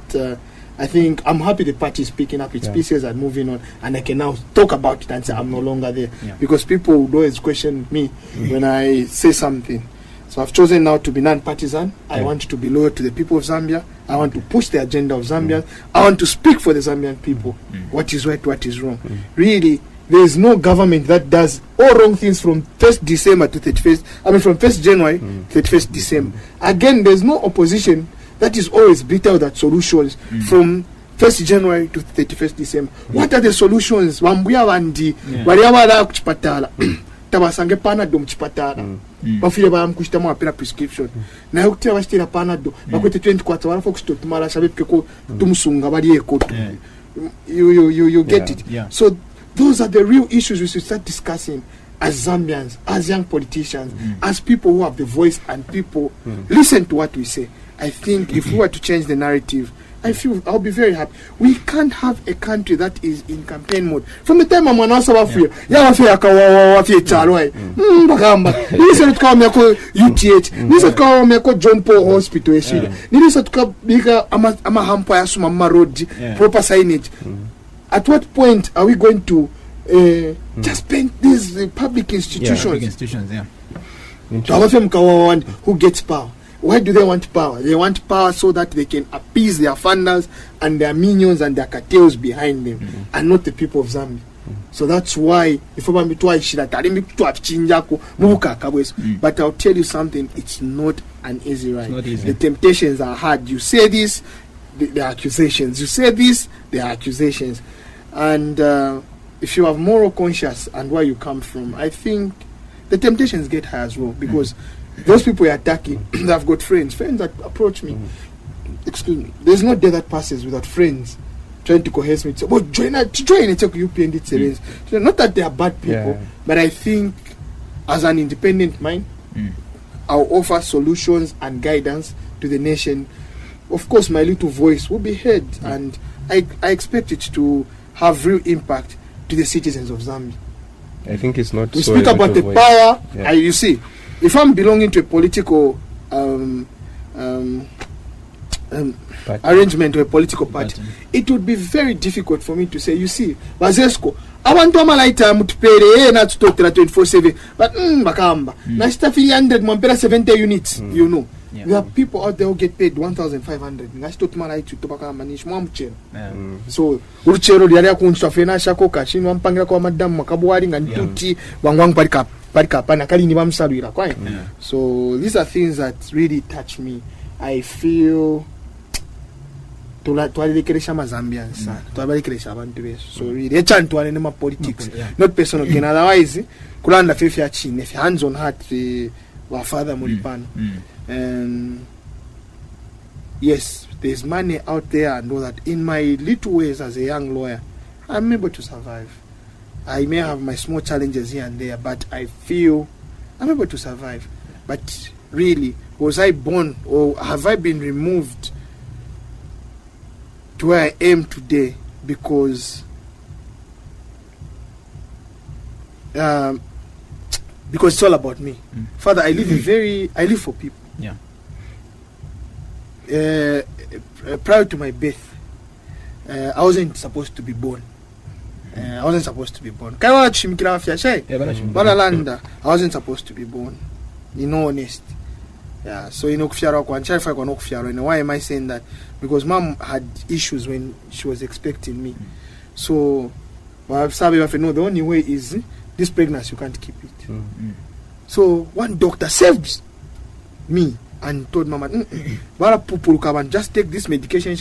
I think I'm happy the party is picking up its pieces and moving on, and I can now talk about it and say I'm no longer there, because people would always question me when I say something. So I've chosen now to be non-partisan. I want to be loyal to the people of Zambia. I want to push the agenda of Zambia. I want to speak for the Zambian people. What is right, what is wrong. Really, there is no government that does all wrong things from 1st December to 31st. I mean, from 1st January to 31st December. Again, there's no opposition that is always bitter at solutions from 1st January to 31st December. What are the solutions? Wambuya wandi waliawala kuchipatala tabasange panado mchipatala bafile bamkushita mwa pena prescription na yokutia bashitira panado bakwete 24 wala focus to tumara shabe ko tumusunga bali ekoto. You get it. So those are the real issues we should start discussing as Zambians, as young politicians, as people who have the voice and people listen to what we say. I think if we were to change the narrative, I'll be very happy. We can't have a country that is in campaign mode. From the time I'm on Asabafia, Nisa tukawa miako UTH, Nisa tukawa miako John Paul Hospital yeshida, Nisa tukawa bika ama hampa ya sumama road, proper signage. At what point are we going to just paint these public institutions? Public institutions, who gets power? Why do they want power? They want power so that they can appease their funders and their minions and their cartels behind them, and not the people of Zambia. So that's why but I'll tell you something, it's not an easy ride. The temptations are hard. You say this, the accusations. You say this, the accusations. And if you have moral conscience and where you come from, I think the temptations get high as well, because those people you're attacking, they've got friends that approach me. Excuse me. There's no day that passes without friends trying to coerce me to say, join it, not that they are bad people, but I think as an independent mind, I'll offer solutions and guidance to the nation. Of course, my little voice will be heard, and I expect it to have real impact to the citizens of Zambia. I think it's not. We speak about the power. You see, if I'm belonging to a political arrangement or a political party, it would be very difficult for me to say, you see, Bazesko, I want to malaita mutupere not to talk to 24/7, but bakamba. Na stafi 100 mampera 70 units, you know. There are people out there who get paid 1,500. Ngasto tumalaita to bakamba nish mwamchero. So uruchero lyali akunstafena shako kachini wampangira kwa madam makabwari ngantuti wangwang parika pana kali ni bamsalwira kwa. So these are things that really touch me. I feel twalirekeresha Zambians, twalirekeresha abantu besu. So really, echantuane nema politics, not personal gain. Otherwise, kulanda fefe ya chini, hands on heart, wa father mulipano. And yes, there's money out there. I know that in my little ways as a young lawyer, I'm able to survive. I may have my small challenges here and there, but I feel I'm able to survive. But really, was I born or have I been removed to where I am today because it's all about me? Father, I live for people. Prior to my birth, I wasn't supposed to be born. I wasn't supposed to be born. I wasn't supposed to be born. In all honesty. Yeah, so and why am I saying that? Because mom had issues when she was expecting me. So the only way is this pregnancy, you can't keep it. So one doctor saved me and told mama, just take this medication,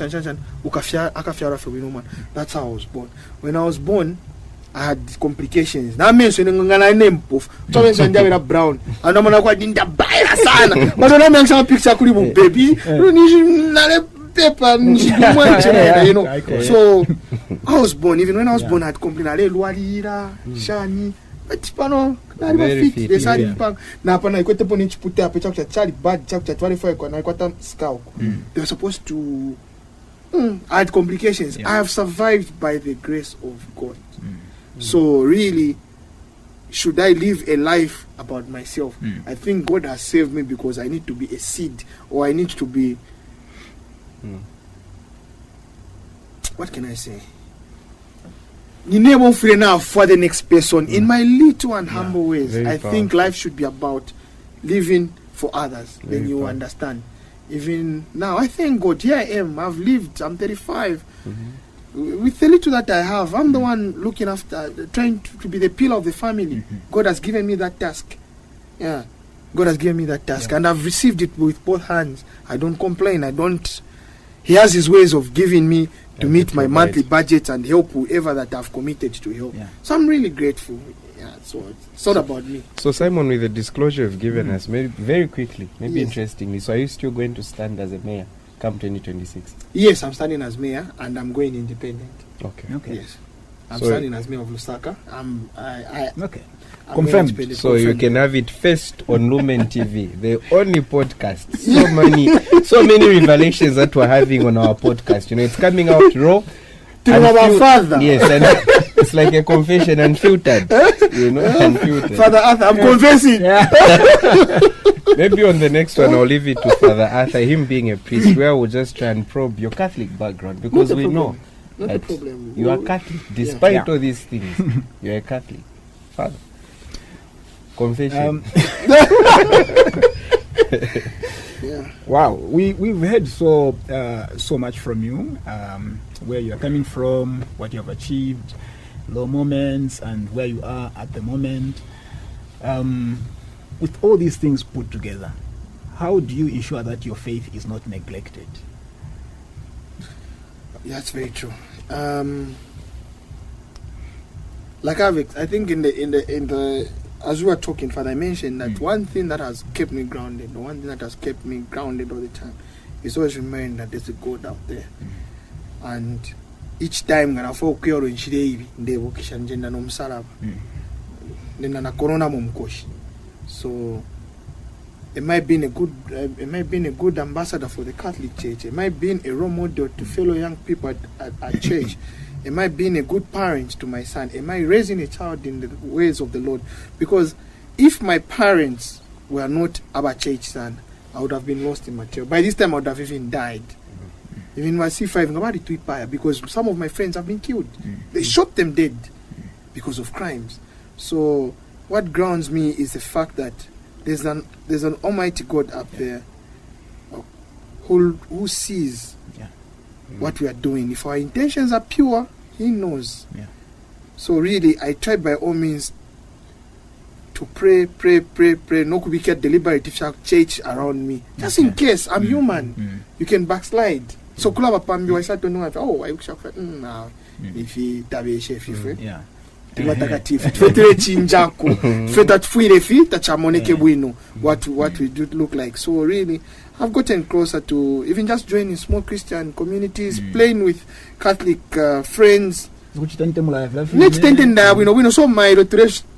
that's how I was born. When I was born, I had complications. That means when I name of brown, and I'm going to buy sana. But when I'm some picture baby, you know. So I was born. Even when I was born, I had complained. Shani, but pano, fit. They said, "Na pano ikote poni chipute ape chakcha chali bad chakcha 25 kwa na ikwata scout." They were supposed to. I had complications. I have survived by the grace of God. So really, should I live a life about myself? I think God has saved me because I need to be a seed, or I need to be what can I say? You never fear now for the next person. In my little and humble ways, I think life should be about living for others. Then you understand. Even now, I thank God. Here I am. I've lived. I'm 35. With the little that I have, I'm the one looking after, trying to be the pillar of the family. God has given me that task. God has given me that task, and I've received it with both hands. I don't complain. He has his ways of giving me to meet my monthly budget and help whoever that I've committed to help. So I'm really grateful. So it's not about me. So Simon, with the disclosure you've given us, very quickly, interestingly, so are you still going to stand as a mayor come 2026? Yes, I'm standing as mayor and I'm going independent. Okay. Yes, I'm standing as mayor of Lusaka. Confirmed. So you can have it first on Lumen TV, the only podcast. So many revelations that we're having on our podcast. You know, it's coming out raw. To our father. Yes, and it's like a confession unfiltered. You know, unfiltered. Father Arthur, I'm confessing. Maybe on the next one I'll leave it to Father Arthur, him being a priest, where we'll just try and probe your Catholic background, because we know that you are Catholic, despite all these things. You're a Catholic. Father. Confession. Yeah. Wow, we've heard so much from you, where you are coming from, what you have achieved, low moments, and where you are at the moment. With all these things put together, how do you ensure that your faith is not neglected? Yeah, that's very true. Like I think in the as we were talking, Father, I mentioned that one thing that has kept me grounded, the one thing that has kept me grounded all the time, is always remembering that there's a God out there. And each time when I fall kuyoro nchirevi, ndevo kisha njenda no msalaba. Nena na corona mumkoshi. So am I being a good ambassador for the Catholic Church? Am I being a role model to fellow young people at church? Am I being a good parent to my son? Am I raising a child in the ways of the Lord? Because if my parents were not our church son, I would have been lost in material. By this time, I would have even died. Even my C5, because some of my friends have been killed. They shot them dead because of crimes. So what grounds me is the fact that there's an Almighty God up there who sees what we are doing. If our intentions are pure, He knows. So really, I try by all means to pray. No could be kept deliberate if you have church around me. Just in case, I'm human. You can backslide. So kulaba pambi, I start to know, I wish I could, now, if he tabe chef, yeah. What we do look like. So really, I've gotten closer to even just joining small Christian communities, playing with Catholic friends. We know so my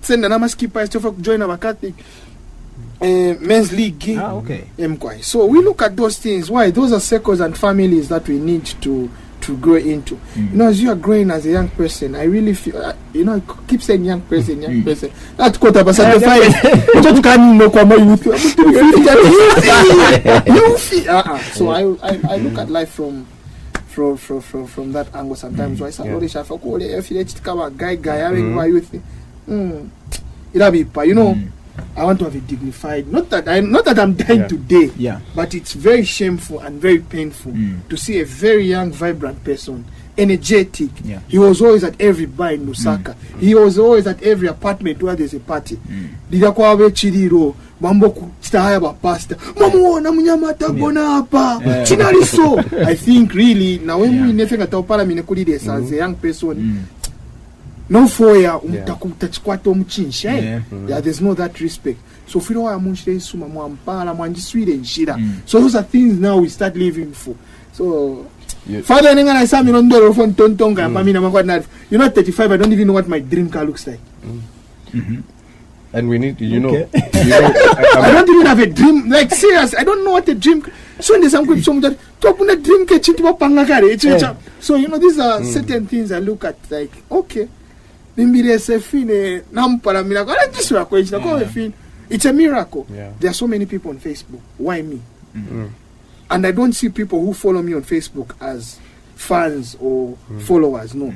send an amaskipa to join our Catholic men's league. Okay. So we look at those things. Why? Those are circles and families that we need to grow into. You know, as you are growing as a young person, I really feel, I keep saying young person. That's quota but 75. So I look at life from that angle sometimes. Why I want to have a dignified, not that I'm dying today, but it's very shameful and very painful to see a very young, vibrant person, energetic. He was always at every bar in Lusaka. He was always at every apartment where there's a party. I think really now when we never got as a young person. No foya umtachikwata omuchinsha there's no that respect. So filo wa munshire suma mwampala mwanjiswire nshira. So those are things now we start living for. So Father ninga na sami no ndoro phone tontonga pamina makwat. You're not 35, I don't even know what my dream car looks like. And we need I don't even have a dream, like serious. I don't know what a dream. So there's some that talk on a dream so these are certain things I look at like, okay, it's a miracle. There are so many people on Facebook. Why me? And I don't see people who follow me on Facebook as fans or followers. No.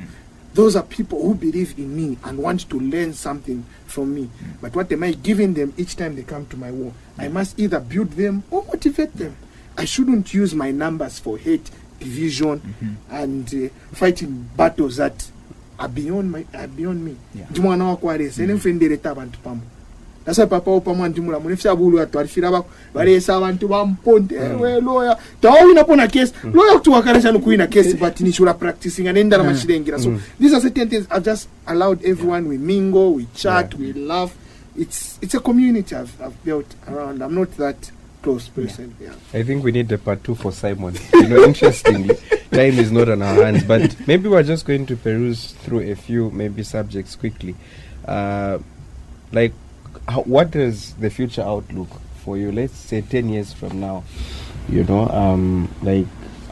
Those are people who believe in me and want to learn something from me. But what am I giving them each time they come to my wall? I must either build them or motivate them. I shouldn't use my numbers for hate, division, and fighting battles that are beyond me. That's why Papa Opama and Timula Munifia Bulu at Warfiraba, Varesa want to one point, lawyer, Tawin upon a case, lawyer to a Queen a case, but Nishura practicing and end of So these are certain things I've just allowed everyone. We mingle, we chat, we laugh. It's a community I've built around. I'm not that close person. I think we need a part 2 for Simon. Interestingly, time is not on our hands, but maybe we're just going to peruse through a few maybe subjects quickly. What is the future outlook for you? Let's say 10 years from now.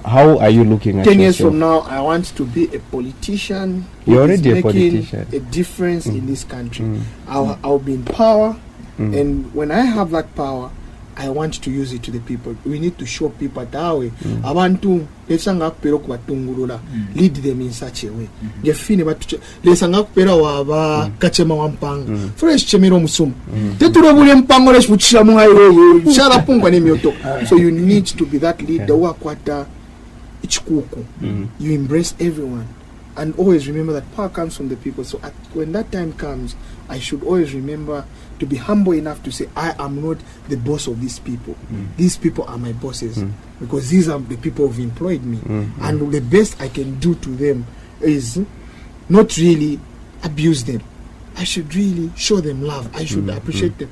How are you looking at 10 years from now? I want to be a politician. You're already a politician. A difference in this country. I'll be in power, and when I have that power, I want to use it to the people. We need to show people that way. Abantu lesanga kupera kubatungulula. Lead them in such a way. Ngefine batu lesanga kupera waba kachema wampanga. Fresh chemero musumu. Teturo bule mpango lesh buchira mu hayo. Shara pungwa ne myoto. So you need to be that leader wakwata ichikuku. You embrace everyone. And always remember that power comes from the people. So when that time comes, I should always remember to be humble enough to say, I am not the boss of these people. These people are my bosses. Because these are the people who've employed me. And the best I can do to them is not really abuse them. I should really show them love. I should appreciate them.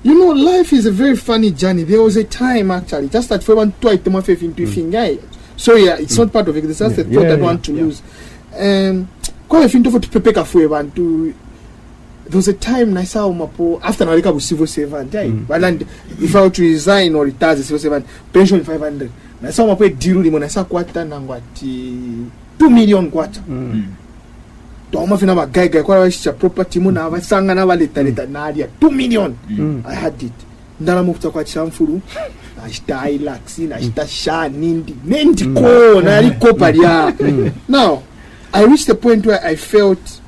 You know, life is a very funny journey. There was a time, actually, just that for one twice to my faith into finger. So yeah, it's not part of it. It's just a thought I want to lose. Kwa finto for to prepare for one to. There was a time I saw mapo after I was civil servant. But if I were to resign or retire as a civil servant, pension 500. I saw mapo deal limon. I saw quarter number 2 million quarter. Toma fina ba guy kwa washa property mo na basanga na baleta nadia 2 million. I had it. Ndala mukutsa kwa chamfuru. Ashita ilaxi na ashita sha nindi ko na liko paria. Now I reached the point where I felt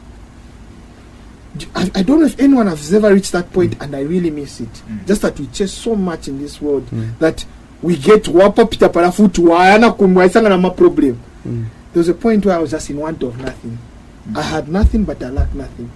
I don't know if anyone has ever reached that point, and I really miss it. Just that we chase so much in this world that we get wapa pita parafutu waana kumwaisanga na ma problem. There was a point where I was just in want of nothing. I had nothing, but I lacked nothing.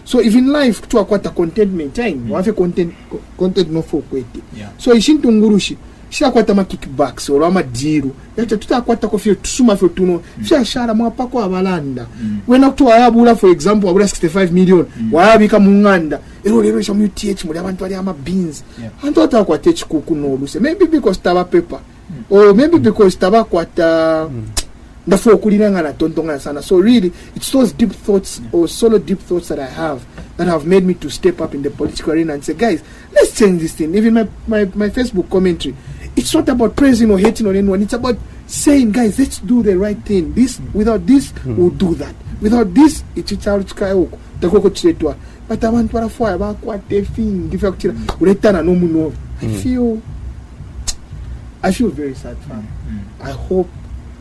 So if in life to akwata contentment time, wafe content no for kwete. So ishintu ngurushi shira kwata ma kickbacks or ama diru yacha tutakwata ko fio tusuma fio tuno fia shara mwapa ko abalanda wena kutu ayabula for example abula 65 million wayabika munganda lero shamu TH muri abantu ali ama beans anto atakwata chikuku no luse maybe because taba paper or maybe because taba kwata ndafo kuliranga na tontonga sana. So really it's those deep thoughts or solo deep thoughts that I have that have made me to step up in the political arena and say, guys, let's change this thing. Even my Facebook commentary, it's not about praising or hating on anyone. It's about saying, guys, let's do the right thing. This without this we'll do that. Without this it's chicharuchikayo takoko chiretwa. But I want to fire about what they think give you uretana no muno. I feel very sad, fam. I hope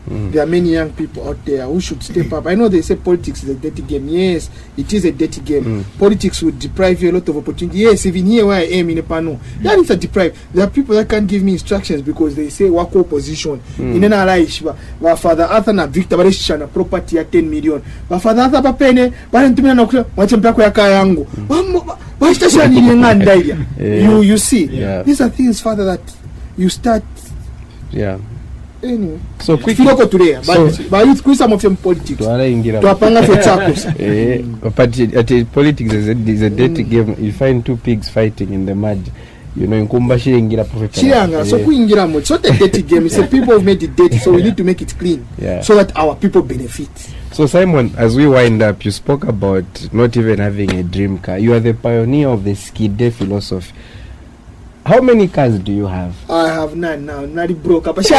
there are many young people out there who should step up. I know they say politics is a dirty game. Yes, it is a dirty game. Politics would deprive you a lot of opportunity. Yes, even here where I am in a panel, that is a deprive. There are people that can't give me instructions because they say wako opposition. In an alliance, father Arthur na Victor Barisha na property at 10 million. Father Arthur papene, barentumia na kule, wachempako ya kaya yangu. Washtasha ni nganda idea. You see, these are things, Father, that you start. Anyway. So quick look today, but it's some of them politics. To apanga for chakos. But politics is a dirty game. You find two pigs fighting in the mud. You know, in Kumbashi ingira perfect. So kuingira mo. It's not a dirty game. It's the people who made it dirty. So we need to make it clean. So that our people benefit. So Simon, as we wind up, you spoke about not even having a dream car. You are the pioneer of the skid philosophy. How many cars do you have? I have none now. Not broke up. You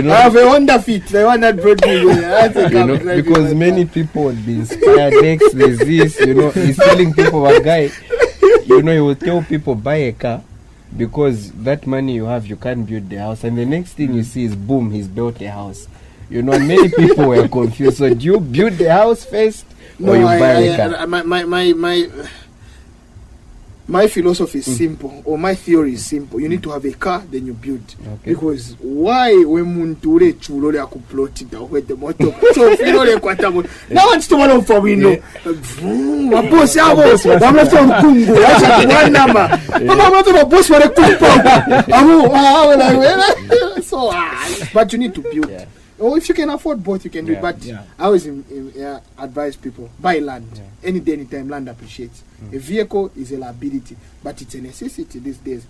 know, I have a Honda Fit. The one that brought me here. You know, because many people would be inspired. Next, there's this. You know, he's telling people a guy. You know, he will tell people buy a car because that money you have, you can't build the house. And the next thing you see is boom, he's built a house. You know, many people were confused. So do you build the house first, or you buy a car? My philosophy is simple, or my theory is simple. You need to have a car, then you build. Because why when munture chulo le akuplot it with the motor? So finole kwatamo. Now it's to one for window. Boss yabo, I'm not from Kungu. That's one number. I'm not a boss for a Kungu. So, but you need to build. Or if you can afford both, you can do it. But I always advise people, buy land. Any day, anytime, land appreciates. A vehicle is a liability, but it's a necessity these days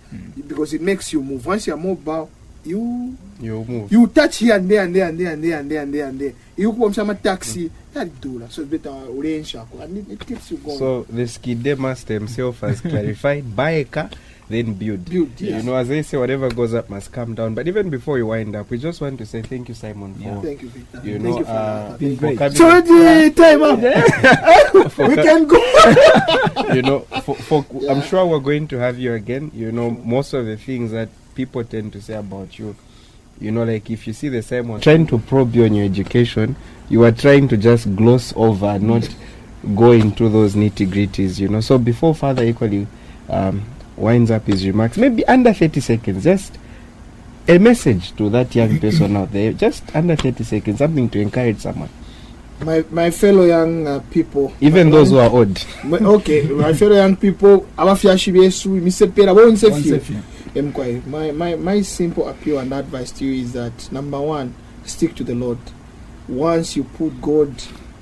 because it makes you move. Once you're mobile, you move. You touch here and there and there and there and there and there and there and there. You come from a taxi, so it's better range and it keeps you going. So the skidder master himself has clarified: buy a car, then build. Yes. You know, as they say, whatever goes up must come down. But even before we wind up, we just want to say thank you, Simon, for Thank you, Victor. you Thank know, you for been great. coming. so the time up. We can go. You know, for I'm sure we're going to have you again. You know, most of the things that people tend to say about you, you know, like if you see the Simon trying to probe you on your education, you are trying to just gloss over, not go into those nitty gritties, you know. So before Father equally winds up his remarks, maybe under 30 seconds, just a message to that young person out there, just under 30 seconds, something to encourage someone. My fellow young people, Even those who are old. My fellow young people, my simple appeal and advice to you is that, number one, stick to the Lord. Once you put God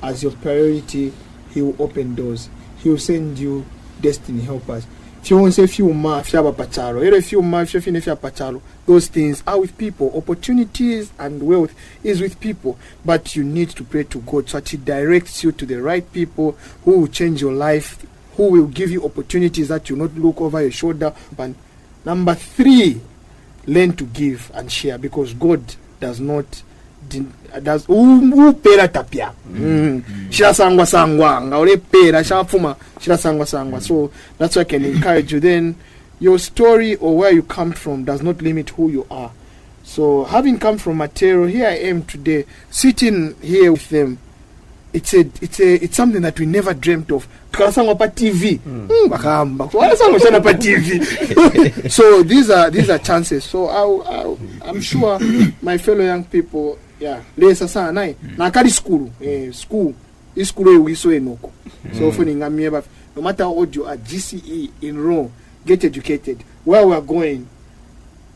as your priority, He will open doors. He will send you destiny helpers. Those things are with people. Opportunities and wealth is with people. But you need to pray to God so that He directs you to the right people who will change your life, who will give you opportunities that you not look over your shoulder. And number 3, learn to give and share, because God does not does pera tapia shira sangwa sangwa ngaole pera shafuma shira sangwa sangwa. So that's why I can encourage you. Then your story or where you come from does not limit who you are. So having come from Matero, here I am today sitting here with them. It's something that we never dreamt of. Tukasangwa pa TV. Bakamba. Wanasangwa pa TV. So these are chances. So I'm sure my fellow young people, lesa sana na kali school we so enoko. So for no matter how old you are, GCE, enroll, get educated. Where we are going,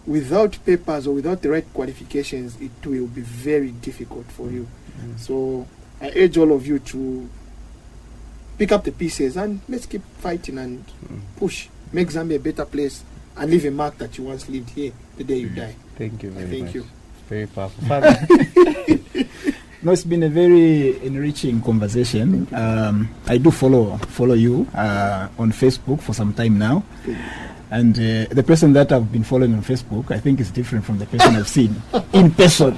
without papers or without the right qualifications, it will be very difficult for you. So I urge all of you to pick up the pieces and let's keep fighting and push, make Zambia a better place and leave a mark that you once lived here the day you die. Thank you very much. Thank you. Very powerful. Father. No, it's been a very enriching conversation. I do follow you on Facebook for some time now. And the person that I've been following on Facebook, I think is different from the person I've seen in person.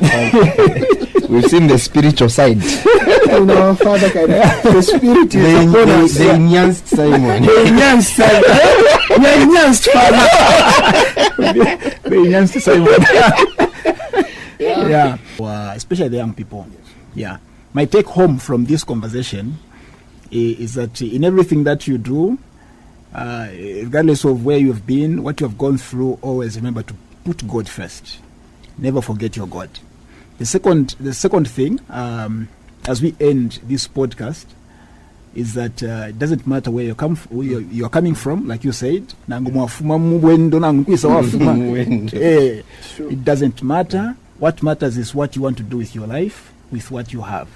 We've seen the spiritual side. No, Father, the spirit is upon us. The enhanced Simon. The enhanced Simon. The enhanced Father. The enhanced Simon. Yeah. Especially the young people. Yeah. My take home from this conversation is that in everything that you do, regardless of where you've been, what you have gone through, always remember to put God first. Never forget your God. The second thing, as we end this podcast, is that it doesn't matter where you're coming from, like you said. It doesn't matter. What matters is what you want to do with your life, with what you have,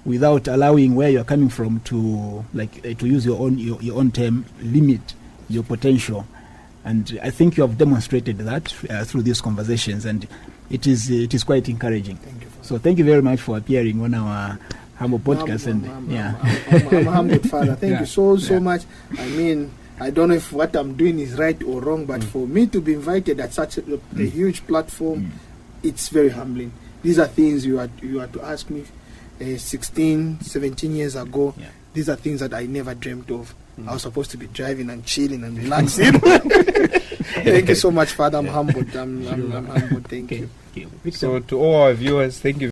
without allowing where you're coming from to, to use your own term, limit your potential. And I think you have demonstrated that through these conversations, and it is quite encouraging. Thank you. So thank you very much for appearing on our humble podcast. I'm humbled, Father. Thank you so much. I mean, I don't know if what I'm doing is right or wrong, but for me to be invited at such a huge platform, it's very humbling. These are things you had to ask me 16, 17 years ago. Yeah. These are things that I never dreamt of. I was supposed to be driving and chilling and relaxing. Thank you so much, Father. I'm humbled. I'm humbled. Thank you. So to all our viewers, thank you.